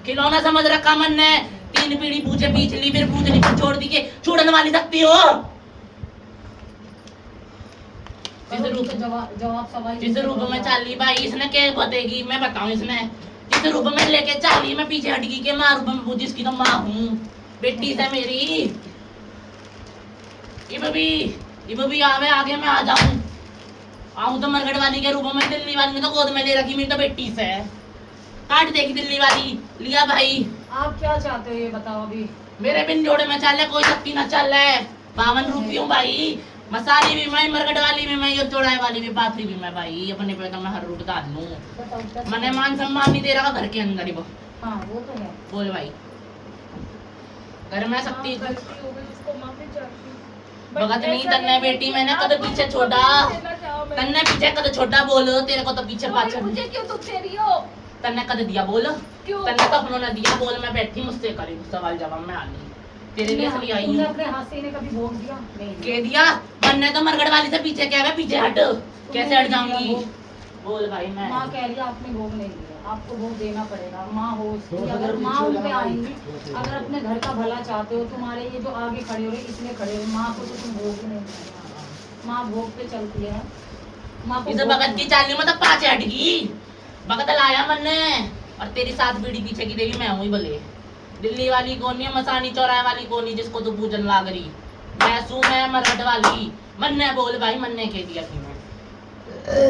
खिलौना समझ रखा मन ने, 3 पीढ़ी पूछे पीछ ली, फिर पूछनी फिर छोड़ दी के छोड़ने वाली सकती हो। जवाब सवाल जिस रूप में चाली भाई, इसने क्या बतेगी, मैं बताऊं इसने। जिस रूप में लेके चाली, मैं पीछे हटगी के माँ रूप में पूछी, इसकी तो माँ हूँ, बेटी से मेरी। ये भी आवे आगे मैं आ जाऊं। आऊं तो मरगढ़ वाली के रूप में, दिल्ली वाली ने तो गोद में ले रखी, मेरी तो बेटी से काट देगी दिल्ली वाली। लिया भाई, आप क्या चाहते हो ये बताओ अभी। मेरे बिन जोड़े में चल कोई शक्ति न चल है। 52 रूपी हूँ भाई, मसाली भी मैं, मरगढ़ वाली भी मैं, ये चौड़ाई वाली भी, पाथरी भी मैं भाई। अपने पे तो मैं हर रूप डाल लूं। बताओ मैंने मान सम्मान नहीं दे रहा घर के अंदर ही। वो हाँ वो तो है। बोल भाई, घर में हाँ, शक्ति गलती हो गई, उसको माफी चाहती हूँ। भगत नहीं ऐसा तन्ने नहीं बेटी, कि मैंने आप कद मुझे पीछे खुद छोड़ा, देना चाहो मैं। तन्ने पीछे कद छोटा बोल, तेरे को तो पीछे तो पाछे मुझे क्यों दुख दे रही हो? तन्ने कद दिया बोल, क्यों? तन्ने तो अपनों ने दिया बोल। मैं बैठी मुझसे करी सवाल जवाब में आ गई, तेरे लिए इसलिए आई तुमने हूँ। अपने हाथ से इन्हें कभी भोग दिया? नहीं। के दिया बनने तो मरगढ़ वाली से पीछे क्या है, पीछे हट, कैसे हट जाऊंगी। बोल भाई मैं माँ कह रही है आपने भोग नहीं दिया, आपको भोग देना पड़ेगा। माँ हो उसकी, थोड़ा सा अगर पीछे माँ हो उन जाना पे भाई। आएंगी, अगर अपने घर का भला चाहते हो, तुम्हारे ये जो आगे खड़े हो रहे इसलिए खड़े हो, माँ को तो तुम भोग ही नहीं देना। माँ भोग पे चलती है, माँ को इसे भोग भगत की चाली में तो पाछे हट गई। भगत लाया मन ने, और तेरी 7 पीढ़ी पीछे की देवी मैं हूँ ही बोले। दिल्ली वाली कौन है, मसानी चौराहे वाली कौन है, जिसको तू पूजन लाग रही। मैं मरहट वाली मन ने। बोल भाई, मन ने कह दिया कि मैं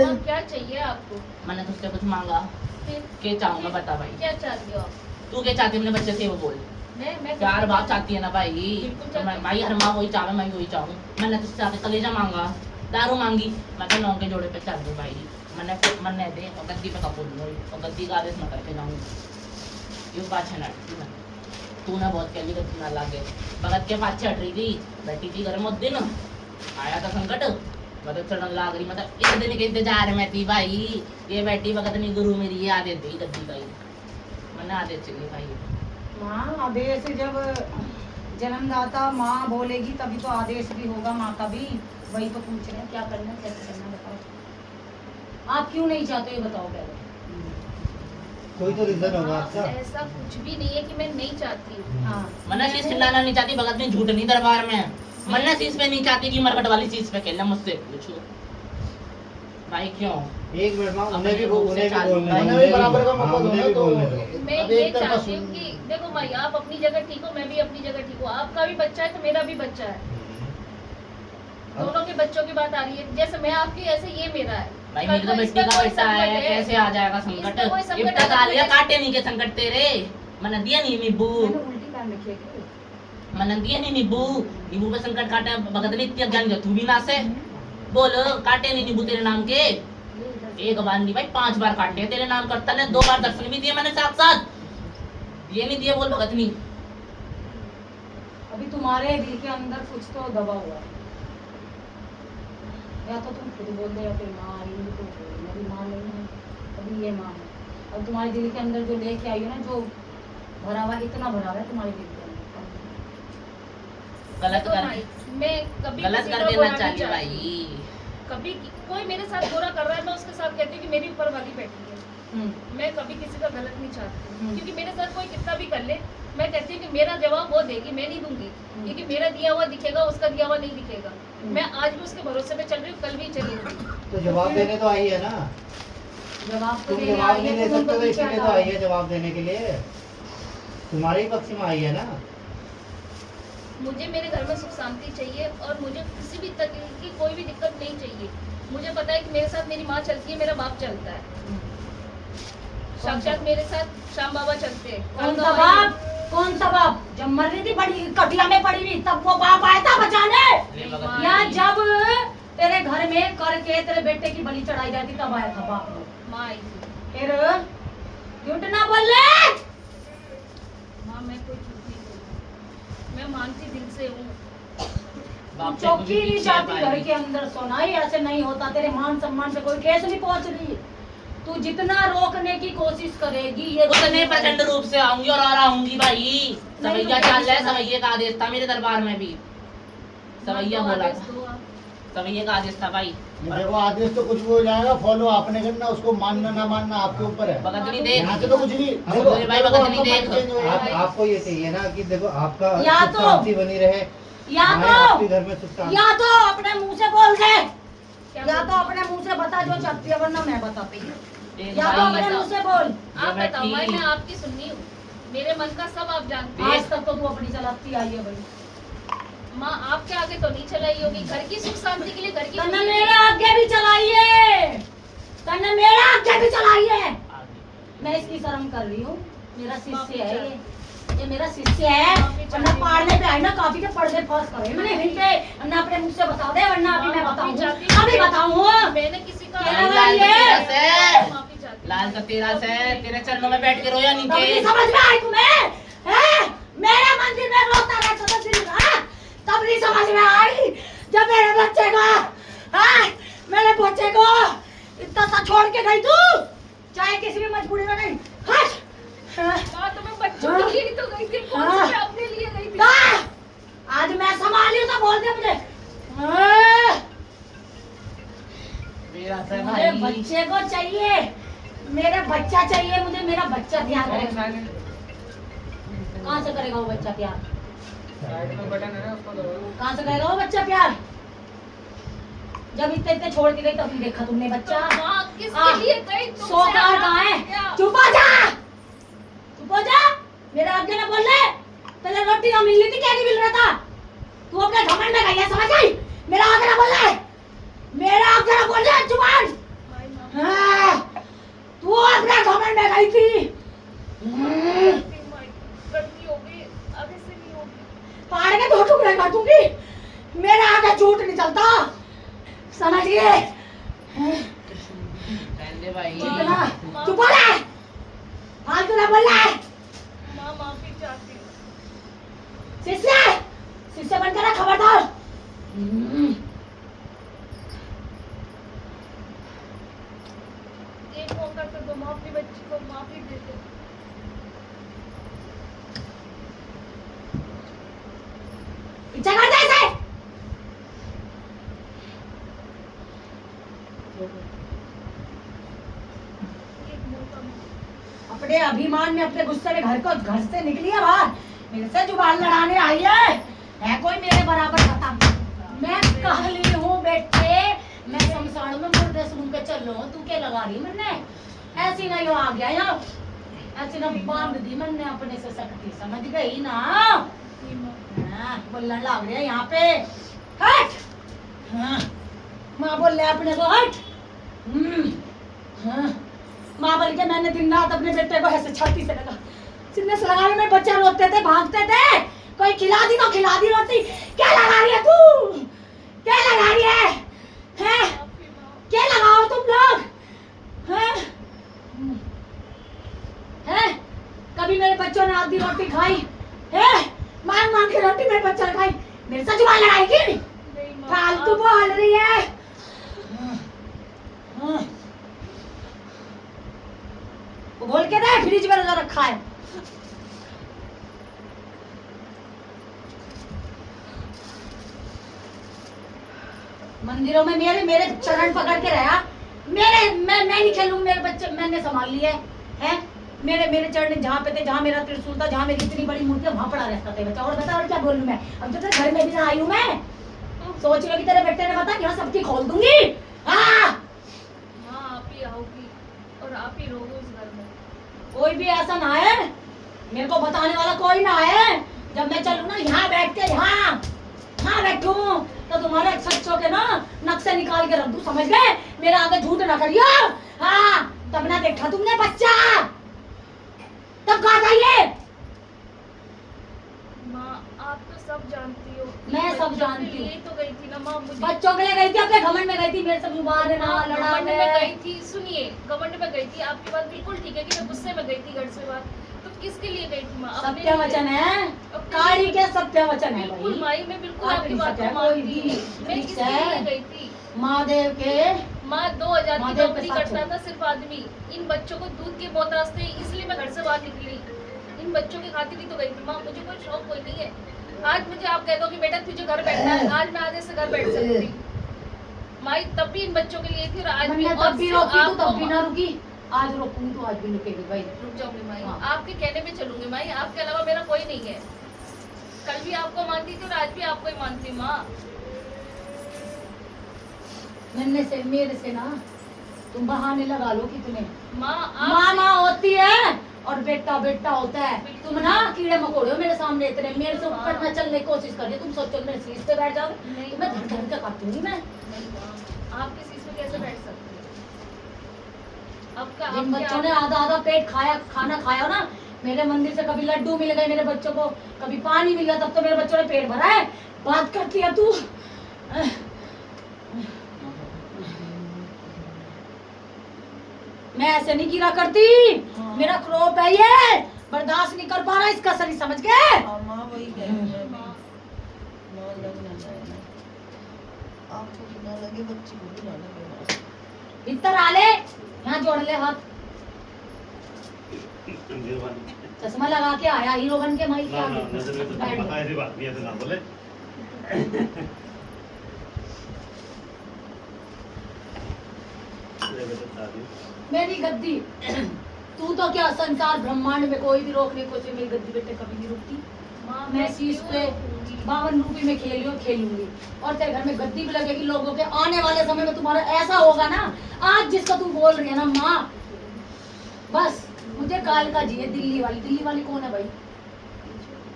माँ, क्या चाहिए आपको? मैंने तुझसे कुछ मांगा, फिर के चाहूंगा बता भाई। क्या चाहती हो आप? तू क्या चाहती है अपने बच्चे से, वो बोल। मैं प्यार बात चाहती है ना भाई, बिल्कुल तो मैं चाहती भाई हर माँ वही चाहे, मैं वही चाहूँ। मैंने तुझसे आके कलेजा मांगा, दारू मांगी, मैं तो 9 के जोड़े पे चल दूँ भाई। मैंने दे और गद्दी पे कपूर दूँ और गद्दी का आदेश मैं करके जाऊँ। ये पाछे ना तू ना बहुत कहली गद्दी ना लागे। भगत के पाछे हट रही थी, बैठी थी घर में उस दिन, आया था संकट, मतलब चढ़न लाग रही, मतलब एक दिन के इंतजार में थी भाई। ये बैठी भगत नहीं गुरु मेरी, ये आदेश दी गद्दी भाई, मैंने आदेश चली भाई। माँ आदेश जब जन्मदाता माँ बोलेगी तभी तो आदेश भी होगा माँ का भी। वही तो पूछ रहे हैं क्या करना है, कैसे करना है, बताओ। आप क्यों नहीं चाहते ये बताओ पहले। कोई तो रीजन होगा माँ, आपका। ऐसा कुछ भी नहीं है कि मैं नहीं चाहती हूँ। हाँ मैंने शीश खिलाना नहीं चाहती, भगत ने झूठ नहीं दरबार में। मैंने शीश पे नहीं चाहती कि मरकट वाली शीश पे खेलना, मुझसे पूछो भाई क्यों। एक मिनट माँ, उन्हें भी अपने बोलने उन्हें भी बराबर का मौका हाँ, दो उन्हें ना, भी तो बोलने दो। मैं अब ये एक तरफा चाहती हूँ कि देखो भाई, आप अपनी जगह ठीक हो, मैं भी अपनी जगह ठीक हूँ। आपका भी बच्चा है तो मेरा भी बच्चा है, दोनों के बच्चों की बात आ रही है। जैसे मैं आपकी, ऐसे ये मेरा है। भाई कल मेरी तो को बेटी इसका का कोई बेटा संकट है, कैसे आ जाएगा इसका कोई संकट। संकट इफ्ता है, लिया तो काटे नहीं के संकट तेरे, मैंने दिया नहीं नींबू, मैंने उल्टी पहन रखी है क्या? मैंने दिया नहीं नींबू। नींबू पे संकट काटे, भगत ने इतना ज्ञान दिया, तू भी ना से बोल। काटे नहीं नींबू तेरे नाम के, एक बार नहीं भाई 5 बार काटे तेरे नाम करता ने, 2 बार दर्शन भी दिए मैंने साथ साथ। ये नहीं दिया बोल भगत नहीं। अभी तुम्हारे दिल के अंदर कुछ तो दबा हुआ है, या तो तुम खुद बोल दो या फिर माँ आई तो मेरी माँ नहीं है, अभी ये माँ है। अब तुम्हारे दिल के अंदर जो लेके आई हो ना, जो भरा हुआ, इतना भरा हुआ है तुम्हारे दिल के अंदर। गलत तो कर भाई, मैं कभी गलत किसी कर का देना बुरा नहीं चाहिए चाहती। भाई। कभी कोई मेरे साथ बुरा कर रहा है, मैं उसके साथ कहती हूँ कि मेरी ऊपर वाली बैठी है। मैं कभी किसी का गलत नहीं चाहती, क्योंकि मेरे साथ कोई कितना भी कर ले, मैं कहती हूँ कि मेरा जवाब वो देगी, मैं नहीं दूंगी, क्योंकि मेरा दिया हुआ दिखेगा, उसका दिया हुआ नहीं दिखेगा। मैं आज भी उसके भरोसे पे चल रही हूँ, कल भी चली हूँ। तो जवाब देने तो आई है ना, जवाब तो तुम देने जवाब आई नहीं है, दे तुम सकते उनको तो पीछे इसीलिए तो हटा आई रहे है जवाब देने के लिए, तुम्हारे ही पक्ष में आई है ना। मुझे मेरे घर में सुख शांति चाहिए और मुझे किसी भी तरह की कोई भी दिक्कत नहीं चाहिए। मुझे पता है कि मेरे साथ मेरी माँ चलती है, मेरा बाप चलता है, साक्षात मेरे साथ श्याम बाबा चलते हैं। कौन सा बाप? कौन सा बाप? जब मर रही थी बड़ी कटिया में पड़ी हुई तब वो बाप आया था बचाने, ले भगत या नहीं। जब तेरे घर में करके तेरे बेटे की बलि चढ़ाई जाती तब आया था बाप? माँ आई थी। फिर झूठ ना बोल ले। माँ मैं कोई झूठ नहीं बोलती, मैं मानती दिल से हूँ। बाप से चौकी कुछ नहीं पीछे चाहती घर पाएगी। के अंदर सोना ही ऐसे नहीं होता, तेरे मान सम्मान पे कोई केस नहीं पहुंच रही। तू जितना रोकने की कोशिश करेगी ये उतने प्रचंड रूप से आऊंगी और आऊंगी भाई। सवैया तो चाल रहा है, सुना। सवैये का आदेश था मेरे दरबार में भी। सवैया माँ, बोला आदेश था, दो आप। सवैये का आदेश था भाई। देखो आदेश तो कुछ भी हो जाएगा, फॉलो आपने करना, उसको मानना ना मानना आपके ऊपर है। भगत नहीं देख। यहाँ से तो कुछ नहीं। देखो, देखो, भाई भगत नहीं आपका देख। mind change हो जाएगा। आपको ये चाहिए ना कि देखो आपका या सुख तो- शांति बनी रहे, या हमारे आपके घर में सुख शांति। या तो अपने मुंह से बोल दे, क्या या तो बोलूं? अपने मुंह से बता जो चाहती है, वरना मैं बताती हूँ। देख या तो भाई, अपने मुंह से बोल। आप मैं बताओ भाई, ठीक। मैं आपकी सुननी हूँ, मेरे मन का सब आप जानते हैं। आज तक तो तू अपनी चलाती आई है भाई। माँ आपके आगे तो नहीं चलाई होगी, घर की सुख शांति के लिए घर की तन्ने खुशी- मेरे आगे भी चलाइए, तन्ने मेरे आगे भी चलाइए। आगे। मैं इसकी शर्म कर रही हूँ, मेरा शिष्य माफी है चाहती ये मेरा शिष्य है। माफी वरना चाहती पाड़ने पे आए ना, काफी के पर्दे फंस करे मैंने यहीं पे, वरना अपने मुंह से बता दे, वरना अभी मैं माफी बताऊँ, चाहती हूँ। अभी बताऊँ। मैंने किसी का क्या लाल ये? का तेरा से, माफी चाहती हूँ। लाल का तेरा से, तेरे चरणों में बैठ के रोया तब नहीं नीचे। समझ में आई तुम्हें? हैं? मेरे मंदिर में रोता रहता था दिन रात, तब नहीं समझ में आई जब मेरे बच्चे को, हाँ, मेरे बच्चे को इतना सा छोड़ के गई तू, चाहे किसी भी मजबूरी में गई। हट! हाँ, माँ तो मैं बच्चों के लिए तो गई थी, कौन हाँ। से मैं अपने लिए गई थी। हाँ, आज मैं संभाली हूँ तो बोल दे मुझे। हाँ, मेरा से मुझे भाई। बच्चे को चाहिए, मेरा बच्चा चाहिए मुझे, मेरा बच्चा प्यार करेगा। कहाँ से करेगा वो बच्चा प्यार? कहाँ से करेगा वो बच्चा प्यार? जब इतने इतने छोड़ के गई तभी देखा तुमने बच्चा। तो माँ हाँ। किसके लिए गई तुमसे? सोकार कहाँ है? क्या? चुप हो जा, चुप हो जा, मेरे आगे ना बोल ले। तेरे रोटी ना मिल रही थी, क्या नहीं मिल रहा था? तू अपने घमंड में गई है, समझ गई? मेरा आगे ना बोल ले, मेरा आगे ना बोल ले, जुबान। भाई, माँ, हाँ, तू अपने घमंड में गई थी। गलती हो गई, आगे से नहीं होगी। फाड़ के दो टुकड़े कर दूंगी, मेरे आगे झूठ नहीं चलता, समझिए? पहले भाई। कितना चुप हो ले, फालतू ना बोल ले। माँ माफी चाहती हूँ। शिष्य, शिष्य बनकर रह, खबरदार। एक मौका तो दो, माँ अपनी बच्ची को माफी दे दो। पीछे कर दे इसे। एक मौका माँ। अपने अभिमान में, अपने गुस्से में घर से निकली है बाहर, मेरे से जुबान लड़ाने आई है कोई मेरे बराबर? बता, मैं कह ली हूँ बेटे, मैं शमशान में मुर्दे सूंघ के चल रहा हूँ, तू क्या लगा रही मैंने? ऐसी नहीं हो आ गया यहाँ, ऐसी ना बांध दी मैंने अपने से सकती, समझ गई ना? हाँ, बोलने लग रही है यहाँ पे, हट। हाँ, माँ बोल रहे अपने को हट। हाँ, माँ बोल के मैंने दिन रात अपने बेटे को ऐसे छाती से लगा, सीने से लगा, मेरे बच्चे रोते थे, भागते थे, कोई खिला दी तो खिला दी रोटी। क्या लगा रही है तू? क्या लगा रही है? हैं? क्या लगाओ तुम लोग? हैं? हैं? कभी मेरे बच्चों ने आधी रोटी खाई है, मांग मांग के रोटी मेरे बच्चा ने खाई, मेरे से जुबान लड़ाएगी नहीं माँ, फालतू आप- बोल रही है। वो बोल के दे फ्रिज में जो रखा है। मंदिरों में मेरे मेरे चरण पकड़ के रहा, मेरे मैं नहीं खेलूं, मेरे बच्चे मैंने संभाल लिए हैं, मेरे मेरे चरण जहाँ पे थे, जहाँ मेरा त्रिशूल था, जहाँ मेरी इतनी बड़ी मूर्ति है, वहाँ पड़ा रहता था बच्चा। और बता और क्या बोलूं मैं, अब तो तेरे घर में भी ना आई हूँ मैं, सोच रही तेरे बेटे ने बता यहाँ सबकी खोल दूंगी। हाँ माँ आप ही आओगी और आप ही रहोगे उस घर में। कोई भी ऐसा ना है, मेरे को बताने वाला कोई ना है। जब मैं चलूँ ना यहाँ बैठ के यहाँ बैठूं तो तुम्हारे सच्चों के ना नक्शे निकाल के रख दूं, समझ गए? मेरे आगे झूठ ना करियो। हाँ तब ना देखा तुमने बच्चा, तब कहा था ये। माँ आप तो सब जानती हो। मैं सब बच्चों के जानती हूँ। लिए तो गई थी ना माँ, मुझे बच्चों के लिए गई थी, अपने घमंड में गई थी, मेरे से जुबान ना हाँ, लड़ा घमंड में मैं। गई थी। सुनिए घमंड में गई थी, आपकी बात बिल्कुल ठीक है कि मैं गुस्से में गई थी घर से बाहर, तो किसके लिए गई थी माँ? अपने सत्य लिए। वचन है, अपने काली लिए। के सत्य वचन है बिल्कुल भाई। माई, मैं बिल्कुल आप आपकी नहीं बात सकते, को कोई मानती भी। हूँ। मैं ठीक किसके है। लिए गई थी? महादेव के माँ 2000 की महादेव के नौकरी साथ करता चलो। था सिर्फ आदमी, इन बच्चों को दूध के मोहताज थे, इसलिए मैं घर से बाहर निकली। इन बच्चों की खातिर ही तो गई थी माँ, मुझे कोई शौक कोई नहीं है। आज मुझे आप कह दो कि बेटा तुझे घर बैठना है, आज मैं आधे से घर बैठ सकती। माई तब भी इन बच्चों के लिए थी और आज भी। मैंने और तब भी सिर्फ रोकी, तू आपको- तब भी ना रुकी, आज रोकूंगी तो आज भी रुकेगी भाई। रुक जाऊंगी माई, हाँ। आपके कहने पे चलूंगी माई, आपके अलावा मेरा कोई नहीं है। कल भी आपको मानती थी और आज भी आपको ही मानती हूँ माँ। मेरे से ना तुम बहाने लगा लो कितने। माँ माँ आप माँ होती है और बेटा बेटा होता है। तुम ना कीड़े मकोड़े हो मेरे सामने इतने, मेरे से ऊपर न चलने की कोशिश कर रही हो। तुम सोचो मेरे सीट पे बैठ जाओगे, नहीं। तुम्हें धर धर के काटूंगी मैं। नहीं माँ, आप किस चीज में कैसे बैठ सकते हैं? आपका जिन बच्चों ने आधा आधा पेट खाना खाया ना, मेरे मंदिर से कभी लड्डू मिल गए मेरे बच्चों को, कभी पानी मिल गया, तब तो मेरे बच्चों ने पेट भरा है। बात करती है तू। मैं ऐसे नहीं गिरा करती, मेरा क्रोप है ये, बर्दाश्त नहीं कर पा रहा इसका शरीर, समझ गए? हाँ माँ वही कह रही है, माँ लग ना जाए ना, आपको भी ना लगे, बच्ची को भी ना लगे माँ। भीतर आ ले, यहाँ जोड़ ले हाथ। चश्मा लगा के आया हीरो बन के माई के आगे। बैठ जा। ऐसी बात नहीं है तो ना बोले। मेरी गद्दी तू तो क्या संसार ब्रह्मांड में कोई भी रोकने को कोशिश, मेरी गद्दी बेटे कभी नहीं रुकती। माँ मैं शीश पे 52 रुपये में खेलूंगी और तेरे घर में गद्दी भी लगेगी। लोगों के आने वाले समय में तुम्हारा ऐसा होगा ना, आज जिसका तू बोल रही है ना माँ, बस मुझे कालका जी है। दिल्ली वाली कौन है भाई?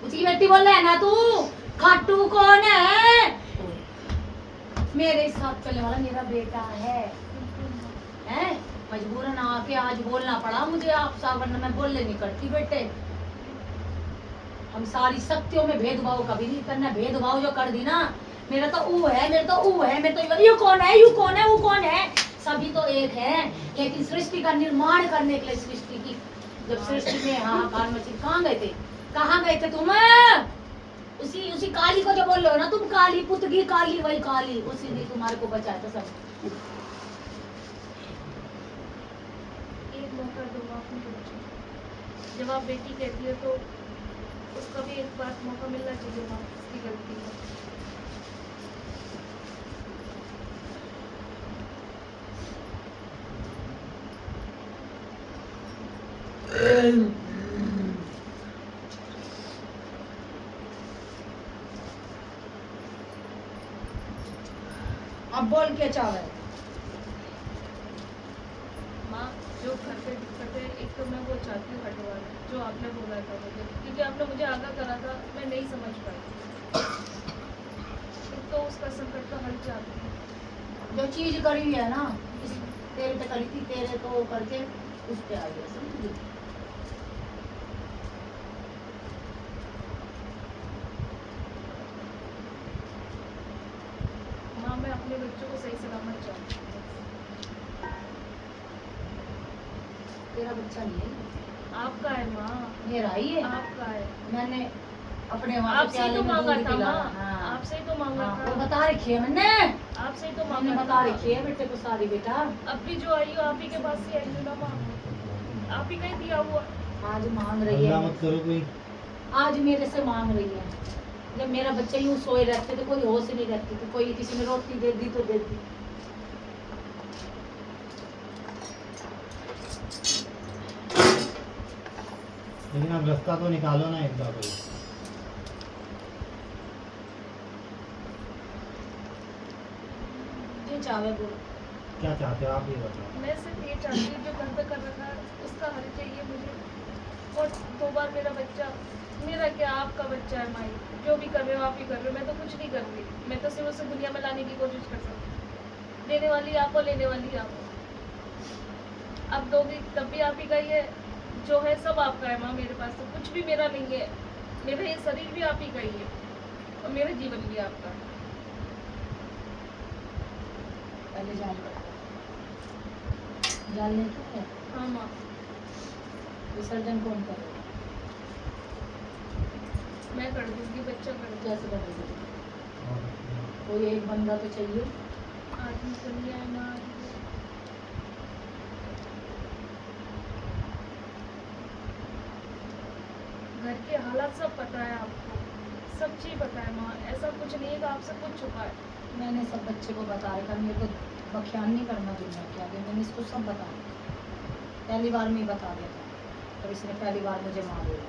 उसकी बेटी बोल रहा है ना तू? खाटू कौन है? मेरे साथ चलने वाला मेरा बेटा है। हैं? मजबूरन आके आज बोलना पड़ा मुझे आपसे, वरना मैं बोलने नहीं करती बेटे। हम सारी शक्तियों में भेदभाव कभी नहीं करना। भेदभाव जो कर दी ना, मेरा तो ऊ है, मेरा तो ऊ है, मेरा तो यू कौन है, यू कौन है, वो कौन है, सभी तो एक है। लेकिन सृष्टि का निर्माण करने के लिए सृष्टि की, जब सृष्टि में हाहाकार मची, कहाँ गए थे? कहाँ गए थे तुम? उसी काली को जो बोल रहे हो ना तुम, काली पुतगी काली, वही काली, उसी ने तुम्हारे को बचाया था सब। एक मौका दो आप उनको बचाओ। जब आप बेटी कहती है तो उसका भी एक बार मौका मिलना चाहिए माँ, उसकी गलती है। अब बोल के चाहे माँ जो घर पे दिक्कत है, एक तो मैं वो चाहती हूँ हटवा दें, जो आपने बोला था मुझे, क्योंकि आपने मुझे आगाह करा था, मैं नहीं समझ पाई। एक तो उसका संकट का हल चाहती हूँ। जो चीज करी है ना, तेरे पे करी थी, तेरे को करके उस पे आ गया, समझ? माँ मैं अपने बच्चों को सही सलामत चाहती हूँ। तेरा बच्चा नहीं है, आपका है माँ, मेरा ही है। आपका है। मैंने अपने वहाँ आपसे ही तो मांगा था माँ, हाँ। आपसे ही तो मांगा हाँ, था, वो बता रखी है मैंने आपसे ही तो मैंने मांगा बता था। रखी है बेटे को सारी बेटा। अब भी जो आई हो आप ही के पास से आई हूँ ना माँ, आप ही का ही दिया हुआ। आज मांग रही अल्लाह है, मत करो कोई। आज मेरे से मांग रही है। जब मेरा बच्चा यूं सोए रहते तो कोई होश नहीं रहती, तो कोई किसी ने रोटी दे दी तो दे दी। लेकिन अब रास्ता तो निकालो ना एक बार कोई। जो चाहे बोलो। क्या चाहते हो आप ये बताओ। मैं सिर्फ ये चाहती हूँ जो घर पे कर रखा है उसका हल चाहिए मुझे। और 2 बार मेरा बच्चा, मेरा क्या आपका बच्चा है माई, जो भी कर रहे हो आप ही कर रहे हो, मैं तो कुछ नहीं कर रही। मैं तो सिर्फ उसे दुनिया में लाने की कोशिश कर सकती हूँ। देने वाली आप हो, लेने वाली आप हो। अब दोगी तब भी आप ही का ही है, जो है सब आपका है माँ। मेरे पास तो कुछ भी मेरा नहीं है, मेरा ये शरीर भी आप ही का ही है और मेरा जीवन भी आपका है। पहले जान जान नहीं तो है। हाँ माँ, विसर्जन कौन करेगा? मैं कर दूंगी, बच्चा कर दूंगी। कैसे करेगी? कोई एक बंदा तो चाहिए। आदमी दुनिया है ना, घर के हालात सब पता है आपको, सब चीज पता है माँ। ऐसा कुछ नहीं है कि आपसे कुछ छुपा है। मैंने सब बच्चे को बता रखा, मेरे को बख्यान नहीं करना दुनिया के आगे। मैंने इसको सब बता दिया, पहली बार में ही बता दिया था, और इसने पहली बार मुझे मार दिया।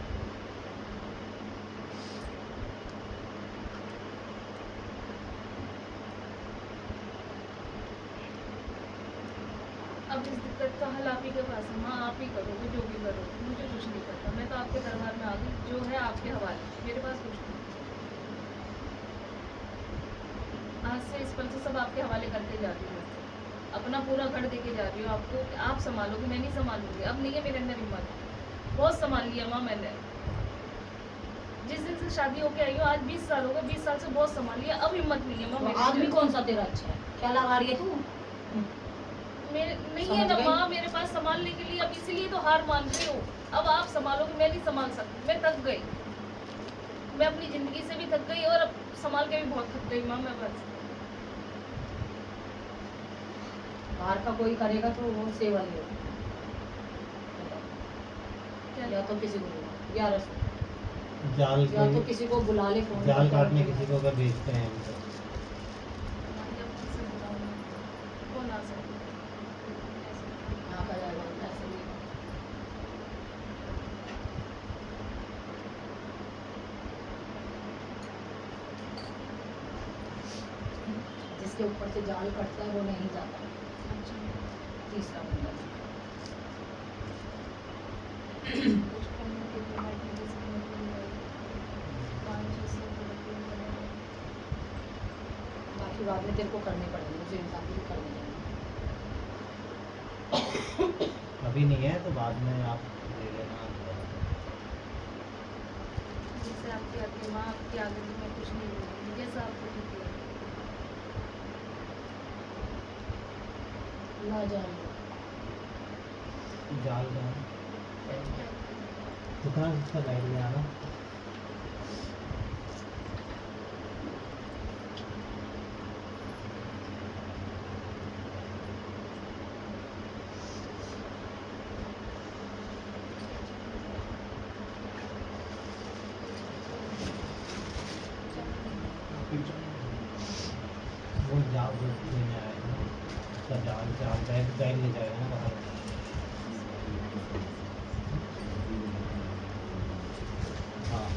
अब इस दिक्कत का हल आप ही के पास है माँ, आप ही करोगे जो भी करोगे, मुझे कुछ नहीं करता। मैं तो आपके दरबार में आ गई, जो है आपके हवाले, मेरे पास कुछ नहीं। आज से इस पल से सब आपके हवाले करते जा रही हूँ। अपना पूरा घर देके जा रही हूँ आपको, कि आप संभालोगे, मैं नहीं संभालूंगी। अब नहीं है मेरे अंदर हिम्मत, बहुत संभाल लिया माँ मैंने। जिस दिन से शादी होके आई हूँ आज 20 साल हो गए, 20 साल से बहुत संभाल लिया, अब हिम्मत नहीं है माँ तो मेरे आदमी अंदर। कौन सा तेरा अच्छा है? क्या लगा रही है तू? मेरे नहीं समझ है ना गई? माँ मेरे पास संभालने के लिए, अब इसीलिए तो हार मान रही हूँ। अब आप संभालोगे, मैं नहीं संभाल सकती, मैं थक गई। मैं अपनी जिंदगी से भी थक गई और अब संभाल के भी बहुत थक गई माँ मैं। बस बाहर का कोई करेगा तो वो सेवा ही होगी। क्या या तो किसी को या रसोई, जाल या तो कोई किसी को बुला ले फोन जाल करके। काटने किसी को अगर बेचते हैं हम तो। कौन आ सकता है? यहाँ का जाएगा ऐसे ही। जिसके ऊपर से जाल कटता है वो नहीं जाता। तीसरा बंदा कुछ करने के लिए मैं भी सीखने के लिए आई। 5-6 से बाकी बाद में तेरे को करने पड़ेंगे, मुझे इंसान भी करने पड़ेंगे। अभी नहीं है तो बाद में आप ले लेना। जैसे आपकी आगे माँ, आपकी आगे तो मैं कुछ नहीं बोलूँगी, जैसा आपको ठीक लगे। ला जाए जाल का दुकान का लाइट में आना। वो जाल लेने आए थे ना, उसका जाल जाल बैग बैग ले जाएगा ना बाहर। हाँ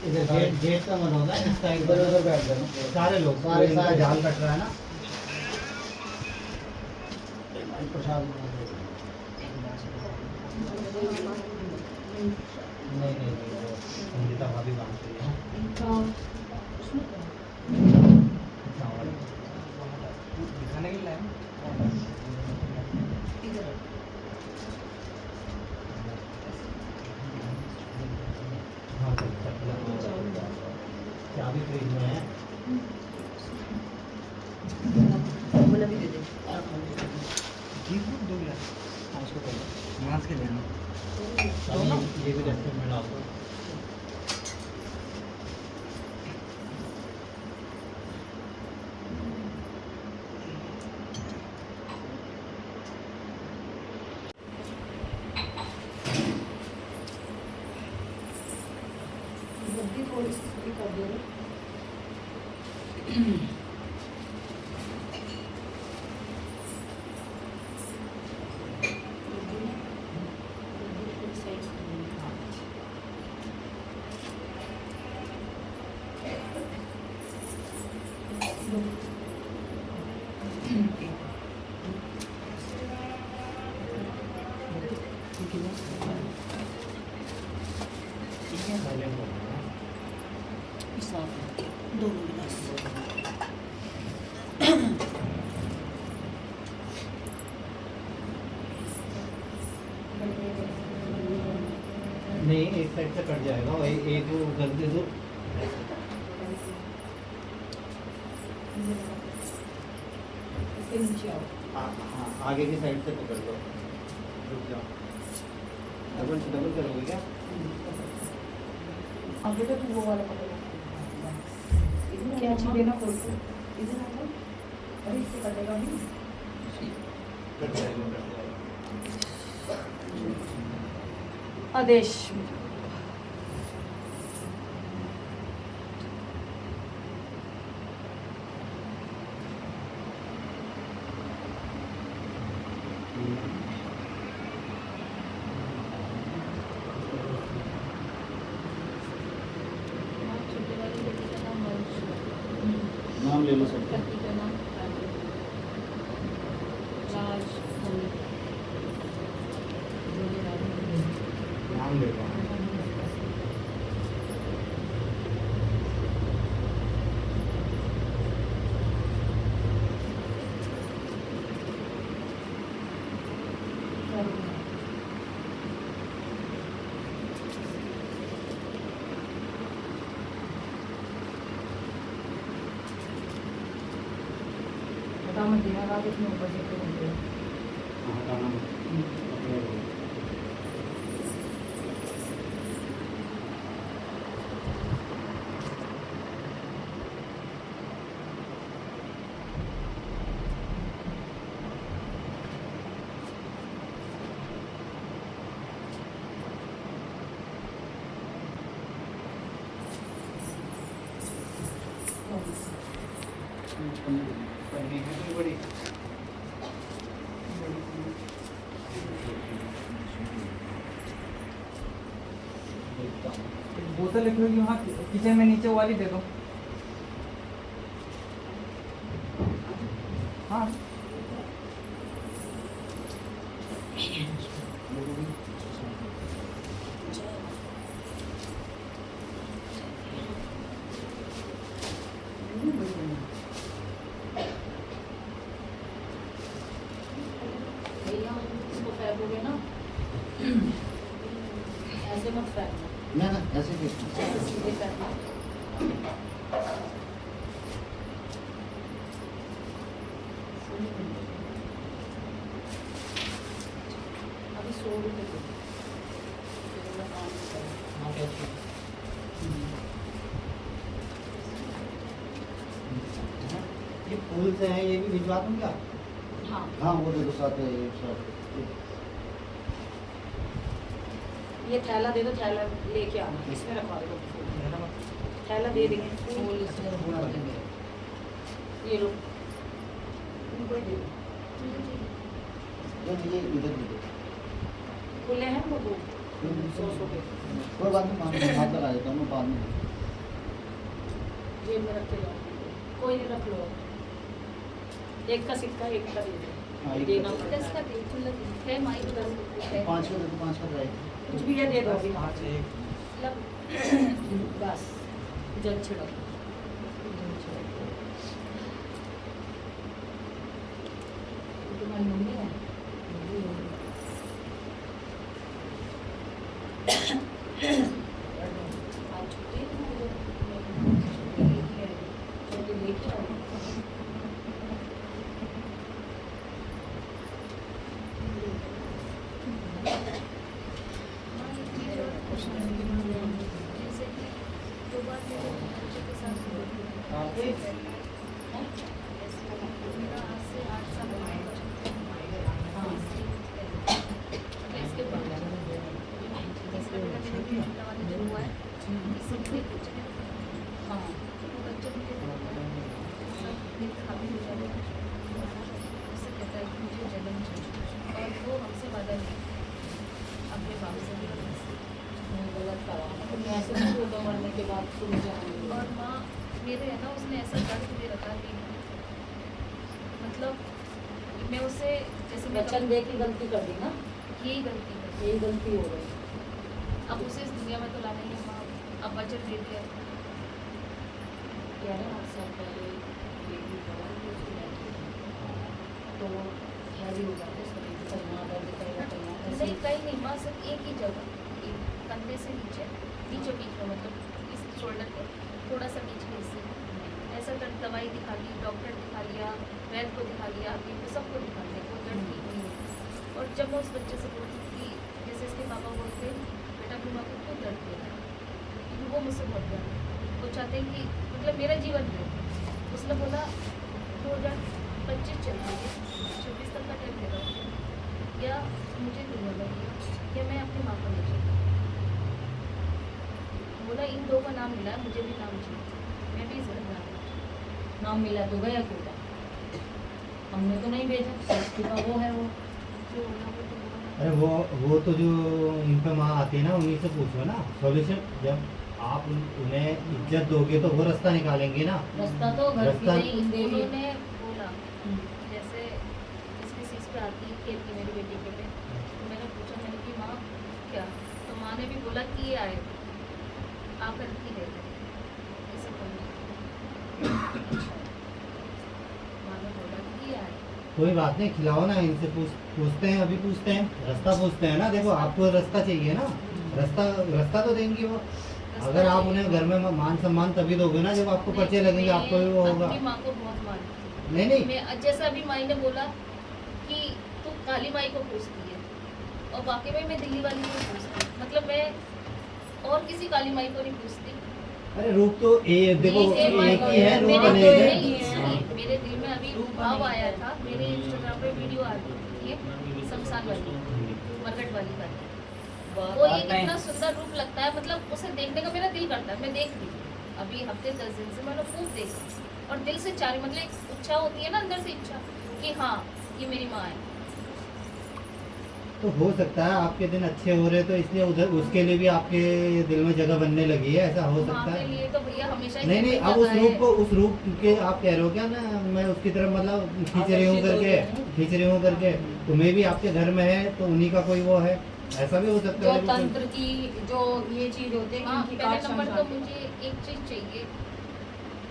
इधर गेट गेट का मन होगा इस साइड पर उधर बैठ जाना सारे लोग सारे सारे जाल कट रहा है ना। प्रसाद नहीं नहीं नहीं वो संगीता भाभी काम कर रही है दिखाने के लिए से लेना। ये भी डस्टबिन में डाल दो। गद्दी थोड़ी सी कर दो। दोनों गिलास नहीं, एक साइड से कट जाएगा और एक वो उधर दे दो। इसके नीचे आओ। हाँ, आगे की साइड से पकड़ लो। रुक जाओ। डबल डबल करोगे क्या? अब बेटा तू वो वाला पकड़। क्या चीज देना खोल को इधर आ जाओ। अरे इससे कटेगा नहीं। कट जाएगा, कट जाएगा। आदेश छोटे वाले बेटे का नाम वंश, नाम ले लो सबका। लड़की का नाम राज, नाम ले लो। बता मत देना रात इतने ऊपर से क्यों बोलते हो? हाँ, हटाना मत। अपने लो। पन्नी है कोई बड़ी? बोतल लिख लो कि वहाँ किचन में नीचे वाली दे दो। हाँ भैया इसको फेंकोगे ना ऐसे मत फेंकना, ना ना ऐसे कैसे? ऐसे सीधे फेंकना। अभी 100 रुपये दो, फिर मैं काम करूँ। हाँ, कैसे? ये फूल से है, ये भी भिजवा दूँ क्या? हाँ हाँ वो दे दो साथ एक साथ। ये थैला दे दो, थैला लेके आना, इसमें रखवा दो। थैला दे देंगे, ये लो, इनको ही दे दो। ये इधर दे दो। खुले हैं वो दो 100 के कोई बात नहीं, मैं हाथ लगा देता हूँ मैं बाद में। जेब में रख के जाओ, कोई नहीं, रख लो। एक का सिक्का एक का दे हाँ, दो, एक देना का। पड़ेगा। 10 का दे, खुला दे, है माई को 10 रुपये है। 5 का दे दो, 5 का रहेगा। कुछ भी है दे दो अभी। लब बस जल छिड़क। तुम्हारी मम्मी है? आज छुट्टी है तुम्हारी? छुट्टी लेके आओ। उससे कहता है कि मुझे जन्म चाहिए और वो हमसे वादा नहीं अपने बाप से भी और हमसे। गलत करा तुमने ऐसे नहीं तो मरने के बाद तुम जाओगे और माँ मेरे है ना उसने ऐसा दर्द दे रखा कि मतलब मैं उसे जैसे मैं वचन दे की गलती कर दी ना, यही गलती कर यही गलती हो गई। अब उसे इस दुनिया में तो लाना ही है माँ, अब वचन दे दिया क्या है 8 साल पहले बेबी हुआ तो उसकी death हो गई। तो हैवी हो जाता है शरीर को, कहीं दर्द करेगा कहीं नहीं ऐसे कहीं नहीं माँ, सिर्फ एक ही जगह, एक कंधे से नीचे बीचों बीच में, मतलब इस शोल्डर के थोड़ा सा बीच में हिस्से में ऐसा दर्द। दवाई दिखा ली, डॉक्टर दिखा लिया, वैद्य को दिखा लिया, हकीम को, सबको दिखा लिया, कोई दर्द ठीक नहीं हुई। और जब मैं उस बच्चे से बोलती कि जैसे इसके पापा बोलते बेटा अपनी माँ को क्यों दर्द दे रहा है, क्योंकि वो मुझसे बहुत प्यार है, वो चाहते हैं कि मतलब मेरा जीवन है। उसने बोला 2025 चल रही है, 26 तक का टाइम दे रहा हूँ, या मुझे दुनिया लगी या मैं अपनी माँ को ले जाऊँ। बोला इन दो का नाम मिला है, मुझे भी नाम चाहिए, मैं भी इस घर में आऊँ। नाम मिला तो गया कूदा, हमने तो नहीं भेजा, सृष्टि का वो है वो। जो होना वो तो होना। अरे वो तो जो उन पे माँ आती है ना, उन्हीं से पूछो ना सॉल्यूशन। जब आप उन्हें इज्जत दोगे तो वो रास्ता निकालेंगे ना। रास्ता तो घर की रास्ता- नहीं देवी। उन्होंने बोला जैसे इसकी चीज़ पे आती है खेलती मेरी बेटी के पे, तो मैंने पूछा, मैंने कि माँ क्या, तो माँ ने भी बोला कि ये आए आकर की रहे ऐसा बोला। माँ ने बोला कि ये आए। कोई बात नहीं, खिलाओ ना इनसे, पूछते हैं, अभी पूछते हैं, रास्ता पूछते हैं ना। देखो आपको रास्ता चाहिए ना, रास्ता तो देंगी वो। अगर आप उन्हें घर में मान सम्मान तभी दोगे ना जब आपको पर्चे लगेंगे, आपको भी वो होगा। अपनी माँ को बहुत मानती हूँ नहीं मैं, जैसा अभी माई ने बोला कि तू काली माई को पूछती है, और वाकई में मैं दिल्ली वाली को पूछती हूँ, मतलब मैं और किसी काली माई को नहीं पूछती। अरे रूप तो देखो एक एक ही है, रूप मेरे अनेक है। मेरे दिल में अभी भाव आया था, मेरे इंस्टाग्राम पे वीडियो आती है शमशान वाली, मरकट वाली बात। वो एक इतना सुंदर रूप लगता है, मतलब उसे देखने का मेरा दिल करता है। मैं देख रही हूँ अभी हफ्ते 10 दिन से, मैंने खूब देखा और दिल से चाह रही, मतलब एक इच्छा होती है ना अंदर से इच्छा कि हाँ ये मेरी माँ है। तो हो सकता है आपके दिन अच्छे हो रहे तो इसलिए उधर उसके लिए भी आपके दिल में जगह बनने लगी है, ऐसा हो माँ सकता के है। लिए तो भैया हमेशा ही नहीं अब जगह है। उस रूप के आप कह रहे हो क्या ना, मैं उसकी तरफ मतलब खींच रही हूँ करके, तो मैं भी आपके घर में है तो उन्हीं का कोई वो है, ऐसा भी हो सकता जो है। तंत्र की जो ये चीज होती है कि हाँ, इनकी पहले काट नंबर तो शमशान। मुझे एक चीज चाहिए,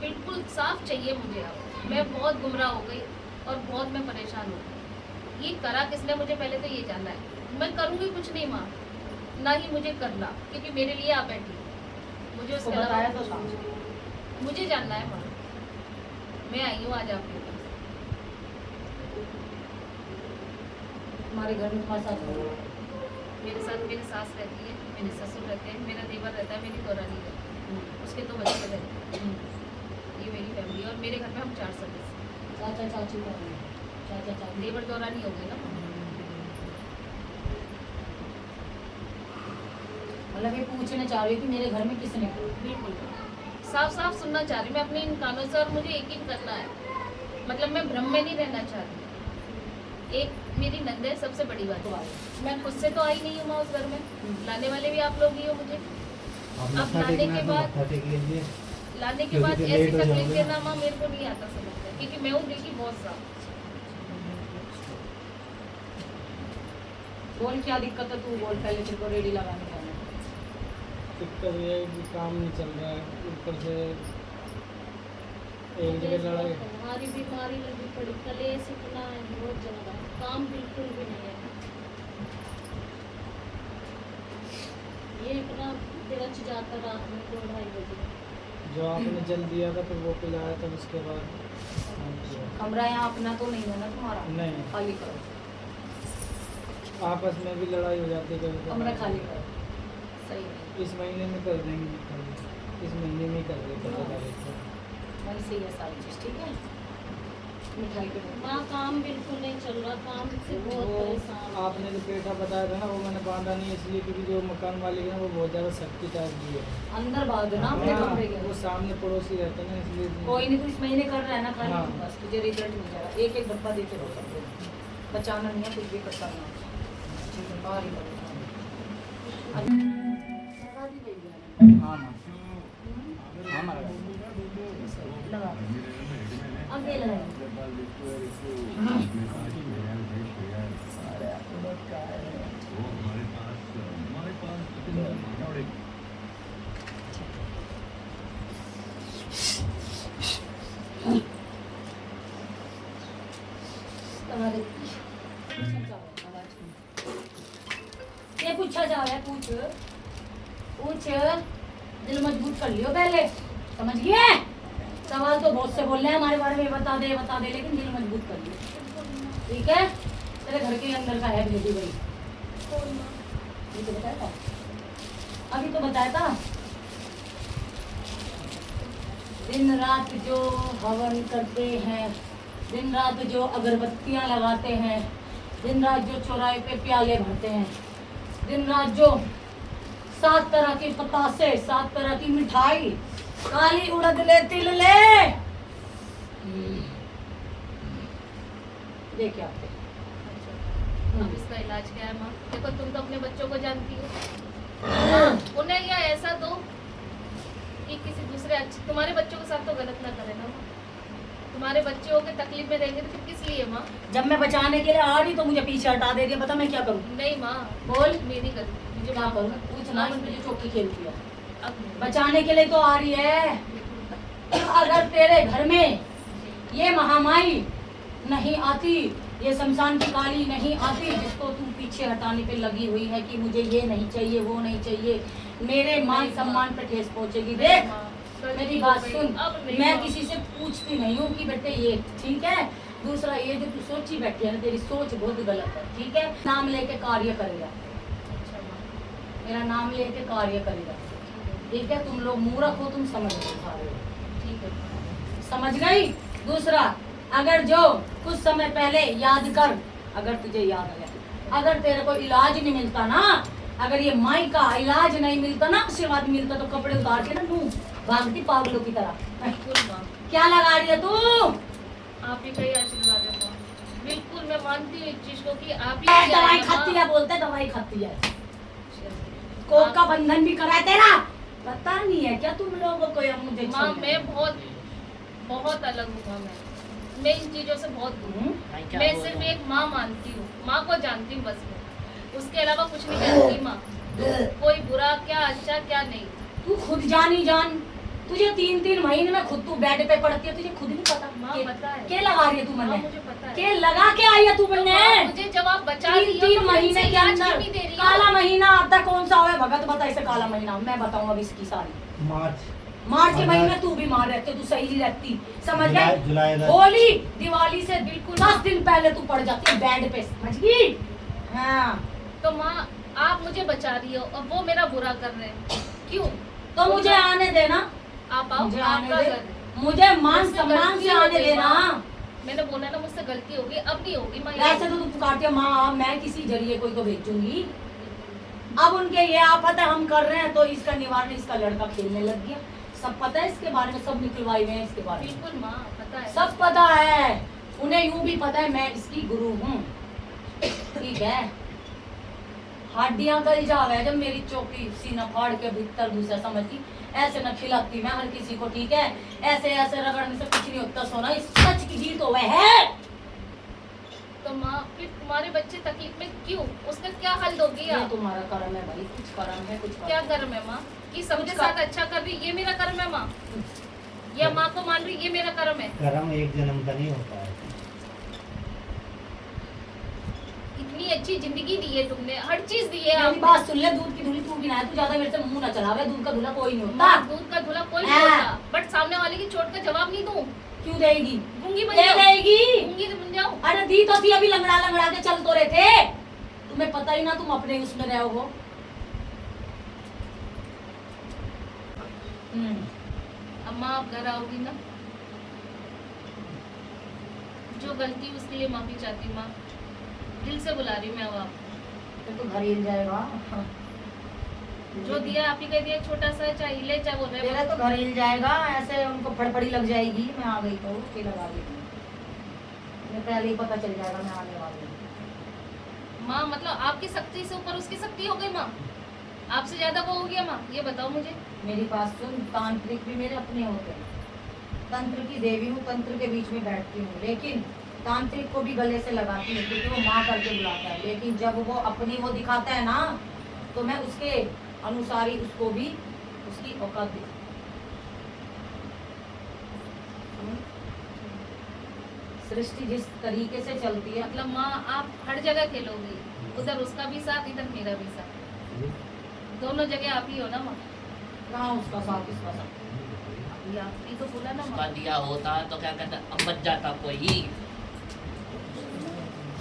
बिल्कुल साफ चाहिए मुझे। अब मैं बहुत गुमराह हो गई और बहुत मैं परेशान हो गई। ये करा किसने मुझे, पहले तो ये जानना है। मैं करूँगी कुछ नहीं माँ, ना ही मुझे करना, क्योंकि मेरे लिए आप बैठी हो। मुझे उसके अलावा बताया तो कुछ नहीं। मुझे जानना है माँ, मैं आई हूँ आज आपके पास। हमारे घर में तुम्हारे साथ हो। मेरे साथ मेरी सास रहती है, मेरे ससुर रहते हैं, मेरा देवर रहता है, मेरी दौरानी रहती है, उसके 2 बच्चे रहते हैं। ये मेरी फैमिली, और मेरे घर में हम 4 सदस्य। चाचा चाची का है। चाचा चाची देवर दौरानी हो गई ना। मतलब ये पूछना चाह रही हूँ कि मेरे घर में किसने किया? बिल्कुल साफ साफ सुनना चाह रही हूँ मैं अपने इन कानों से, और मुझे यकीन करना है। मतलब मैं भ्रम में नहीं रहना चाहती। एक मेरी नंद है, सबसे बड़ी बात है, मैं खुद से तो आई नहीं हूँ माँ उस घर में, लाने वाले भी आप लोग ही हो मुझे। आप अब मत्था लाने टेकना के है तो बाद मत्था टेक लीजिए। लाने के क्योंकि बाद फिर ऐसी लेट हो तकलीफ जाओगे। देना माँ मेरे को नहीं आता समझता है, क्योंकि मैं हूँ दिल की बहुत साफ। बोल क्या दिक्कत है, तू बोल पहले तेरे को रेडी लगाने जाना है। दिक्कत ये है कि काम नहीं चल रहा है, ऊपर से एक जगह लड़ाई। हमारी बीमारी लगी पड़ी, कलेश इतना है बहुत ज्यादा, काम बिल्कुल भी नहीं है। ये इतना दिलच जाता रात में 2-2:30 बजे। जो आपने जल दिया था फिर वो पिलाया था, उसके बाद कमरा यहाँ अपना तो नहीं है ना तुम्हारा? नहीं, खाली करो, आपस में भी लड़ाई हो जाती है कभी कमरा खाली कभी। करो। सही है, इस महीने में कर देंगे, इस महीने में ही कर देंगे 15 तारीख को। वही सही है सारी चीज़, ठीक है। मिठाई के लिए। माँ काम बिल्कुल नहीं चल रहा, काम से बहुत वो परेशान हूँ। आपने जो पेठा बताया था ना वो मैंने बांधा नहीं इसलिए क्योंकि जो मकान मालिक है ना वो बहुत ज़्यादा सख्ती टाइप की है। अंदर बांध देना अपने हाँ, कमरे के। वो सामने पड़ोसी रहते हैं ना इसलिए कोई नहीं, तू इस महीने कर रहा है ना खाली, हाँ। बस तुझे रिजल्ट मिल जाएगा। एक एक डब्बा देते रहो सबको, बचाना नहीं है, कुछ भी करता नहीं है। ठीक है, और ही करो। हाँ माँ हाँ माँ लगा अब ये लगाएंगे। ये पूछा जा रहा है, पूछ पूछ, दिल मजबूत कर लियो पहले, समझ गए? सवाल तो बहुत से बोल रहे हैं हमारे बारे में, बता दे, लेकिन दिल मजबूत कर लियो, ठीक है? तेरे घर के अंदर का है भेजी भाई, ये तो बताया था, अभी तो बताया था। दिन रात जो हवन करते हैं, दिन रात जो अगरबत्तियां लगाते हैं, दिन रात जो चौराहे पे प्याले भरते हैं, दिन रात जो 7 तरह के पतासे, 7 तरह की मिठाई, काली उड़द ले, तिल ले, देखिए आप अब इसका इलाज क्या है माँ? देखो तुम तो अपने बच्चों को जानती हो, उन्हें या ऐसा दो कि किसी दूसरे अच्छे, तुम्हारे बच्चों के साथ तो गलत ना करे ना माँ। तुम्हारे बच्चे होके तकलीफ में रहेंगे तो फिर किस लिए माँ? जब मैं बचाने के लिए आ रही तो मुझे पीछे हटा दे रही है, बता मैं क्या करूँ? नहीं माँ, बोल, मेरी गलती, मुझे क्या माफ करूँ? कर। पूछना, मुझे चौकी खेलती है, अब नहीं। बचाने के लिए तो आ रही है। अगर तेरे घर में ये महामारी नहीं आती, ये शमशान की काली नहीं आती, जिसको तू पीछे हटाने पे लगी हुई है कि मुझे ये नहीं चाहिए, वो नहीं चाहिए, मेरे मान सम्मान पे ठेस पहुंचेगी। देख मेरी बात सुन, मैं किसी से पूछती नहीं हूँ कि बेटे ये ठीक है। दूसरा, ये जो तू सोची बैठी है ना, तेरी सोच बहुत गलत है, ठीक है? नाम लेके कार्य करेगा, मेरा नाम लेके कार्य करेगा, ठीक है? तुम लोग मूर्ख हो, तुम समझ नहीं पा रहे हो, ठीक है। समझ गई? दूसरा, अगर जो कुछ समय पहले याद कर, अगर तुझे याद आ गया, अगर तेरे को इलाज नहीं मिलता ना, अगर ये माई का इलाज नहीं मिलता ना, आशीर्वाद मिलता तो कपड़े उतार के ना तू भागती पागलों की तरह। बिल्कुल माँ, क्या लगा रही है तू? आप ही का ही आशीर्वाद है माँ। बिल्कुल मैं मानती हूँ इस चीज को कि आप ही की दवाई है, खाती माँ। है, बोलते दवाई खाती है। कोक का बंधन भी करा है तेरा, पता नहीं है क्या तुम लोगों को? या मुझे माँ छोड़ दे। मैं बहुत अलग हूँ माँ, मैं इन चीजों से बहुत दूर हूँ। मैं सिर्फ एक माँ मानती हूँ, माँ को जानती हूँ बस मैं, उसके अलावा कुछ नहीं जानती माँ। कोई बुरा क्या अच्छा क्या नहीं। तू खुद जानी जान, तुझे 3-3 महीने में खुद तू बेड पे पड़ती है, तुझे खुद नहीं पता। माँ पता है, क्या लगा रही है तू माँ मैंने? मुझे पता है। के लगा के आई है तू तो मैंने? माँ, मुझे जब आप बचा रही हो 3 तो महीने के इलाज क्यों अंदर नहीं दे रही हो? काला महीना आता कौन सा है भगत? बता इसे काला महीना, मैं बताऊं अब इसकी सारी। मार्च के महीने में तू बीमार रहती, तू सही नहीं रहती, समझ गए? जुलाई होली दिवाली से बिल्कुल 10 दिन पहले तू पड़ जाती है बेड पे, समझ गई? हाँ, तो माँ आप मुझे बचा रही हो और वो मेरा बुरा कर रहे हैं, क्यों? तो मुझे आने देना, आप आओ, मुझे आपका आने घर दे, है। मुझे मान मुझसे सम्मान गलती से हो आने गई, देना। माँ। मैंने बोला ना मुझसे गलती होगी, अब नहीं होगी माँ। वैसे तो तू पुकारती है माँ, मैं किसी जरिए कोई तो भेजूंगी। अब उनके ये आफत है हम कर रहे हैं तो इसका निवारण इसका लड़का खेलने लग गया। सब पता है इसके बारे में, सब निकलवाए हुए हैं इसके बारे में, बिल्कुल माँ पता है। सब पता है। उन्हें यूं भी पता है मैं इसकी गुरु हूँ, ठीक है? हड्डियां गल जावे जब मेरी चौकी सीना फाड़ के भीतर घुसा, समझती? ऐसे न खिलाती मैं हर किसी को, ठीक है? ऐसे ऐसे रगड़ने से कुछ नहीं होता सोना, इस सच की जीत हुए है। तो माँ फिर तुम्हारे बच्चे तकलीफ में क्यों? उसका क्या हल दोगी ये आप? तुम्हारा कर्म है भाई, कुछ कर्म है, कुछ क्या कर्म है। कर्म है माँ कि सबके कुछ साथ अच्छा कर रही, ये मेरा कर्म है माँ? या माँ को मान रही, ये मेरा कर्म है? कर्म एक जन्म का नहीं होता है। इतनी अच्छी जिंदगी दी है तुमने, हर चीज दी है मेरी आपने। बात सुन ले, दूध की धुली तू भी ना है, तू ज्यादा मेरे से मुंह ना चलावे, दूध का धुला कोई नहीं होता। माँ दूध का धुला कोई नहीं हाँ। होता, बट सामने वाले की चोट का जवाब नहीं दूं, क्यों देगी? गूंगी बन दे जाऊं, देगी। गूंगी बन जाऊं। अरे दी तो थी, अभी लंगड़ा लंगड़ा के चल तो रहे थे, तुम्हें पता ही ना, तुम अपने उसमें रहे हो। अब माँ आप घर आओगी ना? जो गलती हुई उसके लिए माफी चाहती हूँ माँ, दिल से बुला रही हूँ मैं अब आपको। तो घर हिल जाएगा। जो दिया आप ही का दिया, छोटा सा है, चाहे हिले चाहे वो रहे। मेरा तो घर हिल जाएगा, ऐसे उनको फड़फड़ी लग जाएगी। मैं आ गई तो के लगा दी, मुझे पहले ही पता चल जाएगा मैं आने वाली हूँ। माँ मतलब आपकी शक्ति से ऊपर उसकी शक्ति हो गई माँ, आपसे ज्यादा वो हो गया माँ, ये बताओ मुझे। मेरी बात सुन, तांत्रिक भी मेरे अपने होते हैं, तंत्र की देवी हूँ, तंत्र के बीच में बैठती हूँ, लेकिन तांत्रिक को भी गले से लगाती हूँ क्योंकि वो माँ करके बुलाता है। लेकिन जब वो अपनी वो दिखाता है ना, तो मैं उसके अनुसार ही उसको भी उसकी औकात दी। सृष्टि जिस तरीके से चलती है, मतलब माँ आप हर जगह खेलोगी, उधर उसका भी साथ इधर मेरा भी साथ, दोनों जगह आप ही हो ना माँ। कहाँ उसका साथ इसका साथ। ये आप ही तो बोला ना उसका माँ। दिया होता तो क्या कहता, अब बच जाता कोई।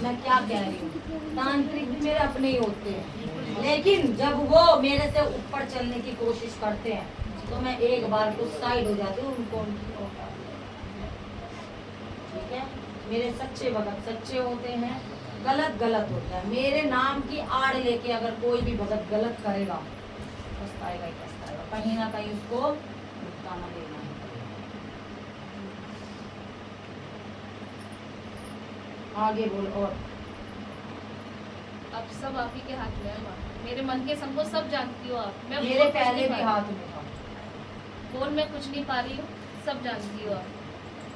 मैं क्या कह रही हूँ, तांत्रिक भी मेरे अपने ही होते हैं, लेकिन जब वो मेरे से ऊपर चलने की कोशिश करते हैं तो मैं एक बार को साइड हो जाती हूँ, उनको उनकी औकात है। ठीक है, मेरे सच्चे भगत सच्चे होते हैं, गलत गलत होता है। मेरे नाम की आड़ लेके अगर कोई भी भगत गलत करेगा, पछताएगा ही पछताएगा, कहीं ना कहीं उसको भुगताना देना है। आगे बोल। और अब सब आप ही के हाथ में है माँ, मेरे मन के संग को सब जानती हो आप। मैं मेरे बोल कुछ पहले नहीं भी पा रही। हाथ में था। बोल मैं कुछ नहीं पा रही हूँ, सब जानती हो आप।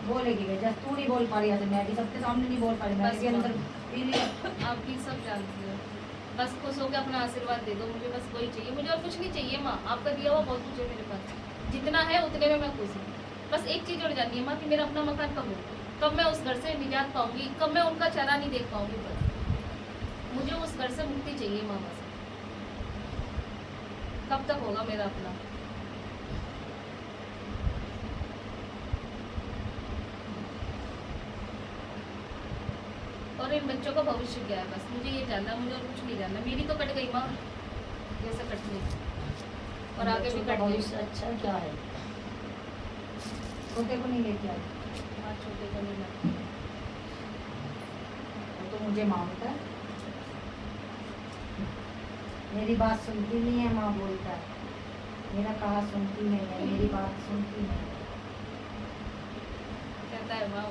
बोलेगी बेटा, तू नहीं बोल पा रही है, मैं भी सबके सामने नहीं बोल पा रही, मैं बस भी अंदर माँ। पी रही। आप भी सब जानती हो, बस खुश होकर अपना आशीर्वाद दे दो मुझे, बस वही चाहिए मुझे, और कुछ नहीं चाहिए माँ। आपका दिया हुआ बहुत कुछ है मेरे पास, जितना है उतने में मैं खुश हूँ। बस एक चीज़ और जाननी है माँ कि मेरा अपना मकान कब होगा, कब मैं उस घर से निजात पाऊंगी, कब मैं उनका चेहरा नहीं देख पाऊंगी। बस मुझे उस घर से मुक्ति चाहिए माँ, बस कब तक होगा मेरा अपना। और इन बच्चों का भविष्य क्या है, बस मुझे ये जानना, मुझे और कुछ नहीं जानना। मेरी तो कट गई माँ, जैसे कट गई, और आगे भी बच्चों का कट गई। भविष्य अच्छा क्या है, छोटे को नहीं लेके आई, हाँ छोटे को नहीं लगता। वो तो मुझे मांगता है, मेरी बात सुनती नहीं है। माँ बोलता है मेरा कहा सुनती नहीं है, मेरी बात सुनती नहीं है। कहता है माँ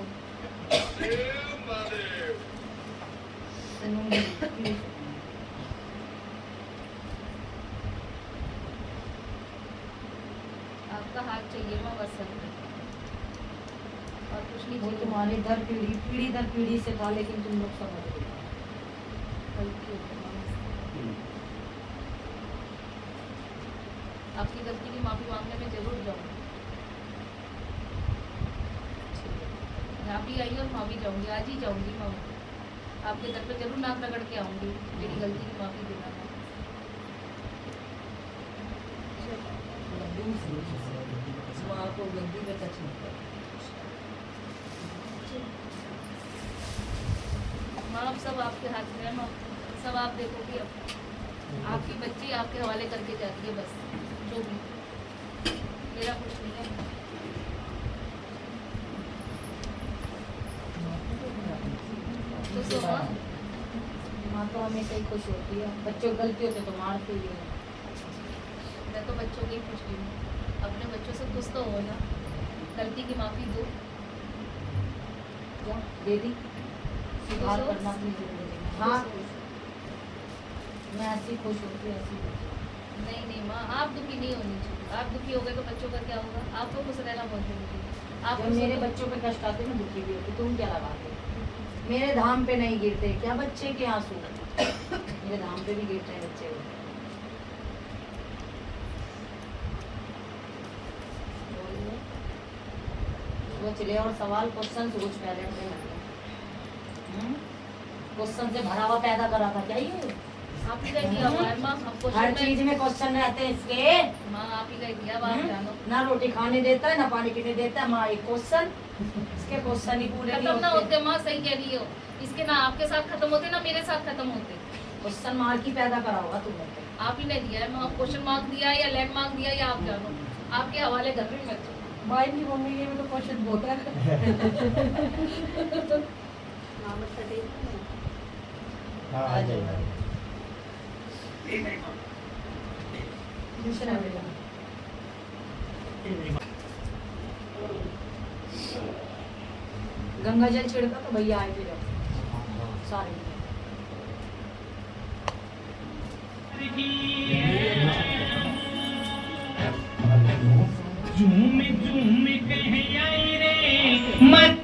सुनूंगी, प्लीज। आपका हाथ चाहिए माँ, बस सब, और कुछ नहीं वो चाहिए। तुम्हारे दर पीढ़ी पीढ़ी दर पीढ़ी से था, लेकिन तुम लोग समझ गए। गलती हो गई माँ। आपकी गलती की माफी मांगने में जरूर जाऊंगी, आप ही आई और माँ भी जाऊंगी, आज ही जाऊंगी माँ, आपके दर पे जरूर नाक रगड़ के आऊंगी, मेरी गलती की माफी देना मैं। माँ को गद्दी पे टच नहीं कर। माँ अब सब आपके हाथ में है माँ, सब आप देखोगी। अब आपकी बच्ची आपके हवाले करके जाती है, बस जो भी, मेरा कुछ नहीं है। तो सो माँ, माँ तो हमेशा ही खुश होती है, बच्चों की गलती होती है तो मारती ही है। मैं तो बच्चों की खुश हूँ, अपने बच्चों से खुश तो हो ना, गलती की माफी दो। जा दे दी, सुधार खुश हो? करना अपनी जिंदगी में। हाँ, मैं ऐसी खुश होती हूँ, ऐसी खुश होती नहीं नहीं माँ, आप दुखी नहीं होनी चाहिए। आप दुखी हो गए तो बच्चों का क्या होगा? आपको खुश रहना बहुत जरूरी है। आप जब खुश मेरे हो तो- बच्चों पे कष्ट आते मैं दुखी भी होती, तुम क्या लगाते? मेरे धाम पे नहीं गिरते क्या बच्चे के आंसू? मेरे धाम पे भी गिरते हैं बच्चे। सोच ले, और सवाल क्वेश्चन सोच पहले अपने मन में। क्वेश्चन से भरा हुआ पैदा करा था क्या ये? आप ही का दिया हुआ है माँ, हमको हर शुरू में- चीज में क्वेश्चन रहते हैं इसके। माँ आप ही का ही दिया, अब आप जानो। ना रोटी खाने देता है ना पानी पीने देता है। माँ एक क्वेश्चन, इसके क्वेश्चन ही पूरे नहीं खत्म ना होते। होते माँ, सही कह रही हो। इसके ना आपके साथ खत्म होते ना मेरे साथ खत्म होते। क्वेश्चन मार की पैदा करा होगा तुमने। आप ही ने दिया है माँ, क्वेश्चन मार्क दिया या लैंड मार्क दिया या आप जानो, आपके हवाले घर में मत जाओ। भाई की मम्मी ये भी तो क्वेश्चन बहुत है। हाँ आ जाइए। दूसरा बेटा गंगा जल छिड़का तो भैया आए थे जब सारे झूम झूम कह आई रे मत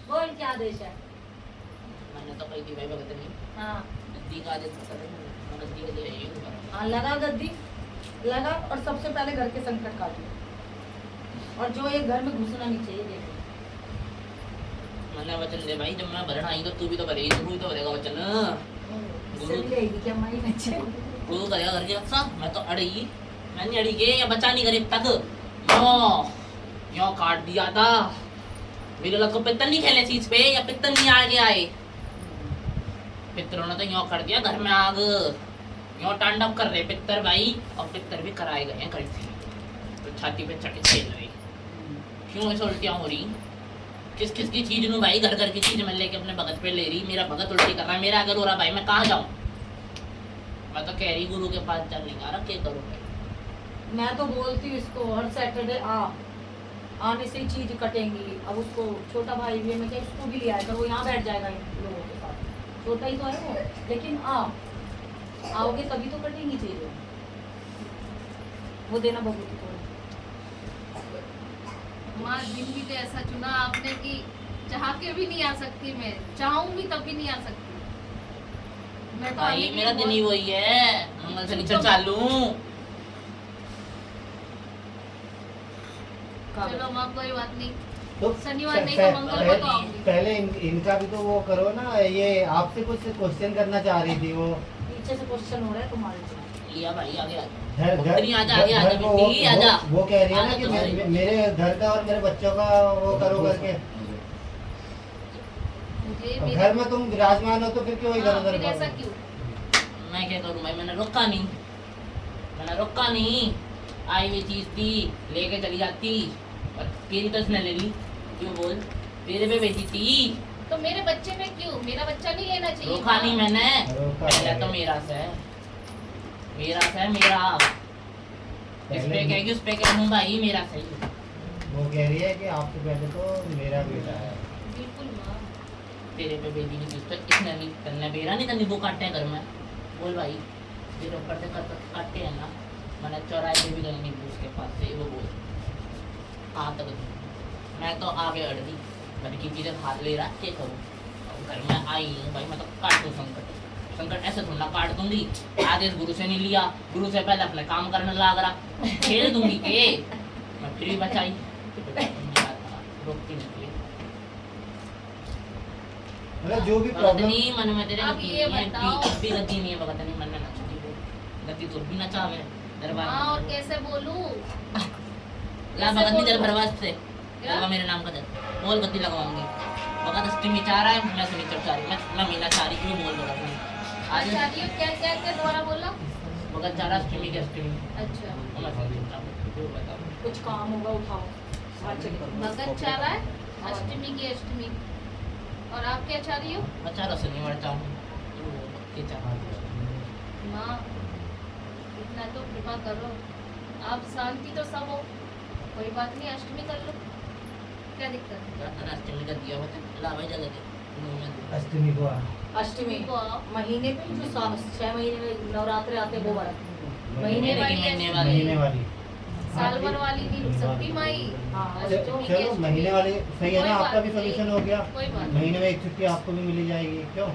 बोल क्या आदेश है मैंने तो कही थी भाई भगत नहीं हाँ गद्दी का आदेश पता नहीं मैं गद्दी के लिए आई हूँ हाँ लगा गद्दी लगा और सबसे पहले घर के संकट काटो और जो ये घर में घुसना नहीं चाहिए देखो मैंने वचन दे भाई जब मैं भरण आई तो तू भी तो भरेगी तू भी तो भरेगा वचन इससे भी रहेगी क्या माई बच्चे तू करेगा घर के रक्षा मैं तो अड़ी मैंने अड़ी के या बच्चा नहीं करे तक यो यो काट दिया था मेरे लोग को पित्तल नहीं खेले चीज पे या पित्तल नहीं आगे आए पितरों ने तो यो कर दिया घर में आग यो तांडव कर रहे पितर भाई और पितर भी कराए गए कड़ी थी तो छाती पे चढ़ के खेल रहे क्यों ऐसे उल्टियां हो रही किस किस की चीज नू भाई घर घर की चीज मैं लेके अपने भगत पे ले रही मेरा भगत उल्टी कर रहा है मेरा अगर हो रहा भाई मैं कहाँ जाऊँ मैं तो कह रही गुरु के पास चलने का रहा क्या करूँ मैं तो बोलती हूँ इसको हर सैटरडे आने से ही चीज कटेंगी अब उसको छोटा भाई भी है मैं क्या इसको भी ले आएगा वो यहाँ बैठ जाएगा इन लोगों के साथ छोटा ही तो है वो लेकिन आओगे तभी तो कटेंगी चीजें वो देना बहुत ही थोड़ा माँ दिन भी तो ऐसा चुना आपने कि चाह के भी नहीं आ सकती मैं चाहूंगी तब भी नहीं आ सकती मैं तो भाई मेरा दिन ही वही है मंगल शनिचर चालू चलो माँ कोई बात नहीं तो शनिवार नहीं तो मंगल को तो आऊंगी पहले इनका भी तो वो करो ना ये आपसे कुछ क्वेश्चन करना चाह रही थी वो पीछे से क्वेश्चन हो रहा है तुम्हारे से लिया भाई आगे आगे घर पुत्री आजा आगे आजा घर को बेटी आजा वो कह रही है ना आजा कि तो सही। मेरे घर का और मेरे बच्चों का वो करो करके मुझे अब मेरे घर में तुम विराजमान हो तो फिर क्यों इधर हाँ, उधर फिर ऐसा क्यों मैं क्या करूँ भाई मैंने रोका नहीं आई हुई चीज थी लेके चली जाती और तेरी तो इसने ले ली क्यों बोल तेरे पे बेची थी तो मेरे बच्चे में क्यों मेरा बच्चा नहीं लेना चाहिए रोका माँ? नहीं मैंने रोका पहले है। तो मेरा से मेरा इस पे कहेगी उस पे कहूँ भाई मेरा सही वो कह रही है कि आपसे पहले तो मेरा बेटा है बिल्कुल माँ तेरे पे बेटी की चीज तो इसने नहीं करना मेरा नहीं तो नींबू काटते हैं घर में बोल भाई तेरे ऊपर से काटते हैं ना मैंने चौराहे पे भी गई नींबू उसके पास से वो बोल हाथ तक नहीं। मैं तो आगे अड़ दी, मैंने की चीज़ें हाथ ले रहा क्या करूँ। अब घर में आई हूँ भाई, मैं तो काट दूँ संकट ऐसे थोड़ा काट दूंगी। आदेश गुरु से नहीं लिया, गुरु से पहले अपने काम करने लग रहा, खेल दूंगी के मैं फिर भी बचाई। रोकती निकली मतलब जो भी भगत प्रॉब्लम नहीं मन में तेरे अब ये बताओ। भी गति नहीं है भगत नहीं मन में ना छुटी हो गति तो भी ना चाहे दरबार हाँ और कैसे बोलूं? ला भगत नहीं दर भरवास से लगा मेरे नाम का दर बोल गति लगवाऊंगी। भगत अष्टमी चाह रहा है, मैं शनिचर चाह रही, मैं मीना चाह रही क्यों बोल भगत नहीं आज अच्छा ये क्या क्या क्या दोबारा बोला? भगत चाह रहा अष्टमी की अष्टमी अच्छा मैं शनिचर चाह रही बताओ। कुछ काम होगा उठाओ, बाहर चले जाओ। भगत चाह रहा है अष्टमी की अष्टमी, और आप क्या चाह रही हो? मैं चाह रहा शनिवार चाहूँ ये चाह माँ इतना तो कृपा करो, आप शांति तो सब हो, कोई बात नहीं अष्टमी कर लो, क्या दिक्कत है? अष्टमी का दिया होता ला भाई जगह दे अष्टमी को अष्टमी को आओ। महीने पे जो 6 महीने में नवरात्रे आते हैं वो वाला महीने वाली महीने वाली साल भर वाली नहीं रुक सकती माई। हाँ अष्टमी की चलो अष्टमी। महीने वाले सही है कोई ना, बात आपका भी नहीं, सोल्यूशन हो गया। कोई बात महीने में एक छुट्टी आपको भी मिली जाएगी। क्यों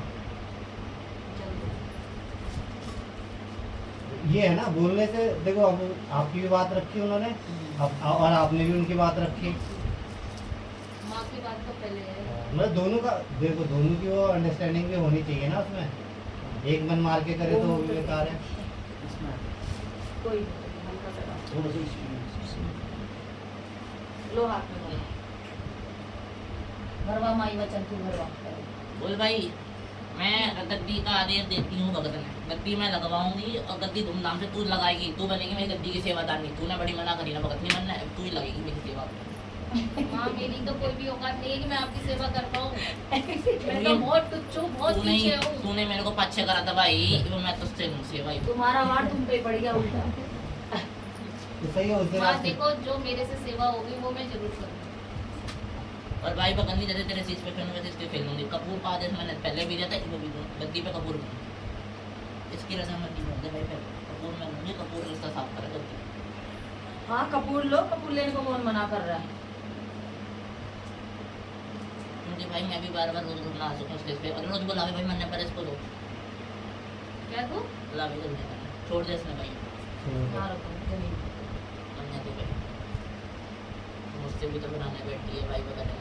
ये है ना बोलने से, देखो अब आपकी भी बात रखी उन्होंने और आपने भी उनकी बात रखी। माँ की बात तो पहले है। मतलब दोनों का देखो, दोनों की वो अंडरस्टैंडिंग भी होनी चाहिए ना उसमें। एक मन मार के करे तो वो भी बेकार है। कोई हल्का सा काम। लो हाथ में लो। भरवा माई वचन तू भरवा बोल भाई मैं गद्दी का आदेश देती हूँ भगत ने, गद्दी मैं लगवाऊंगी और गद्दी धूमधाम से तू लगाएगी, तू बनेगी मेरी गद्दी की सेवादारनी। तूने बड़ी मना करी ना भगत नहीं बनना है, तू ही लगेगी मेरी सेवा। माँ मेरी तो कोई भी औकात नहीं है कि मैं आपकी सेवा कर पाऊँ। मैं तो बहुत टुच्चू बहुत तूने पीछे हूँ। तूने मेरे को पीछे करा था भाई, वो मैं तुझसे लूँ सेवा ही। तुम्हारा वार तुम पे पड़ गया उल्टा। तो सही है उस दिन माँ आप देखो जो मेरे से सेवा होगी वो मैं जरूर करूँगी। और भाई पकड़नी जैसे तेरे सीट पे खेलूंगी इसके खेलूंगी। कपूर का आदेश मैंने पहले भी दिया था, इसको भी दूँ गद्दी पे कपूर में इसकी रजामंदी कर दे भाई। कपूर में मुझे कपूर रिश्ता साफ करा गद्दी। हाँ कपूर लो, कपूर लेने को कौन मना कर रहा है? मुझे भाई मैं भी बार बार रोज ना आ सकूँ स्टेज पे, और रोज बुलावे भाई मन्ने पर इसको दो क्या तू? बुलावे करने का छोड़ दे इसने भाई हाँ रखो जमीन। मन्ने तो भाई मुझसे भी तो बनाने बैठी है भाई पता नहीं।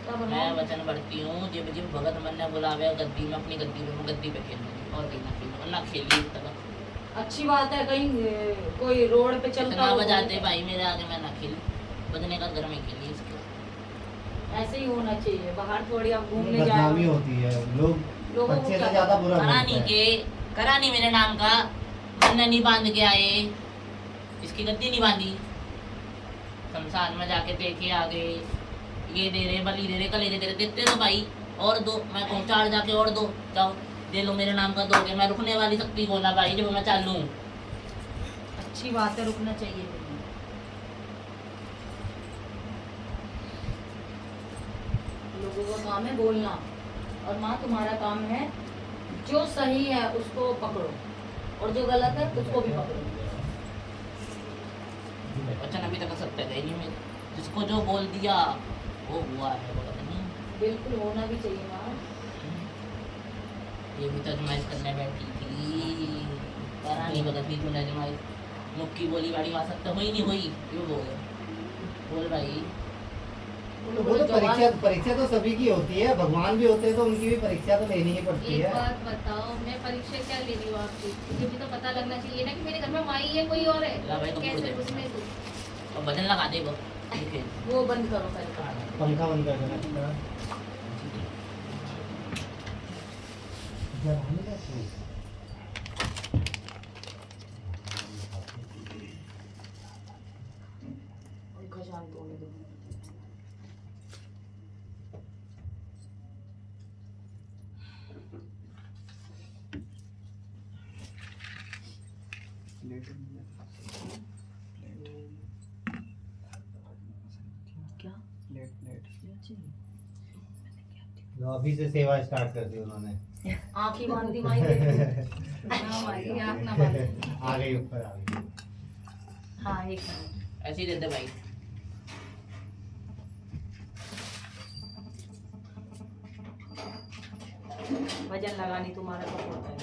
क्या मैं बनाओ? वचन बढ़ती हूँ जब जब भगत मन ने बुलावे गद्दी में, अपनी गद्दी पे मैं गद्दी पे खेलूंगी और कहीं ना खेलूँ ना खेली तक। अच्छी बात है, कहीं कोई रोड पे चलता इतना हो बजाते भाई मेरे आगे मैं ना खेलूँ, बजने का घर में खेली इसको। ऐसे ही होना चाहिए। बाहर थोड़ी आप घूमने बदनामी जाओ, होती है, लोग लोगों को अच्छे से क्या ज्यादा बुरा करानी बोलते हैं। के करानी मेरे नाम का मन नहीं बांध के आए, इसकी गद्दी नहीं बांधी। शमशान में जाके देखे आगे ये दे रहे बलि दे रहे कलेजे दे रहे, देते तो भाई और दो। मैं कहूँ चार जाके और दो, जाओ दे लो मेरे नाम का दोगे। मैं रुकने वाली शक्ति को ना भाई जब मैं चालू हूँ। अच्छी बात है, रुकना चाहिए। लोगों का काम है बोलना, और माँ तुम्हारा काम है जो सही है उसको पकड़ो और जो गलत है उसको भी पकड़ो। वचन अभी तक सत्य है नहीं में, जिसको जो बोल दिया वो हुआ है, वो पता नहीं। बिल्कुल होना भी चाहिए माँ। ये भी तो अजमाइश करने बैठी थी, करा नहीं बदल दी तूने अजमाइश। मुक्की बोली बाड़ी वहाँ सत्य हुई नहीं हुई, क्यों बोल भाई। तो वो तो परीक्षा तो सभी की होती है, भगवान भी होते हैं तो उनकी भी परीक्षा तो लेनी ही पड़ती एक है। बात बताओ, मैं परीक्षा क्या ले रही हूँ आपकी? मुझे भी तो पता लगना चाहिए ना कि मेरे घर में माई है कोई और ला भाई है, तो कैसे बोल दे। उसमें तू? और भजन लगा दे वो ठीक है। वो बंद करो पहले। पंखा बंद कर देना। पंखा शांत होने दो। तो अभी से सेवा स्टार्ट कर दी उन्होंने। आँख ही बांध दी माई। ना माई आँख ना बांध। आ गई ऊपर आ गई। हाँ 1 मिनट। ऐसे ही दे दे भाई। वजन लगानी तुम्हारा तो होता है।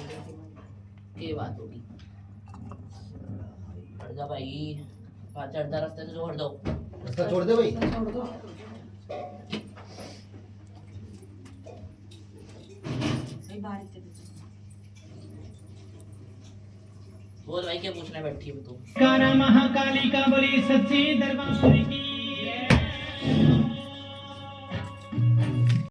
ये बात होगी। हट जा भाई, बात चढ़ता रास्ते से जोड़ दो। रास्ता छोड़ दे भाई। छोड़ दो। बारीक से बोल भाई क्या पूछने बैठी है तू? कारा महाकाली का बोली सच्ची दरबार की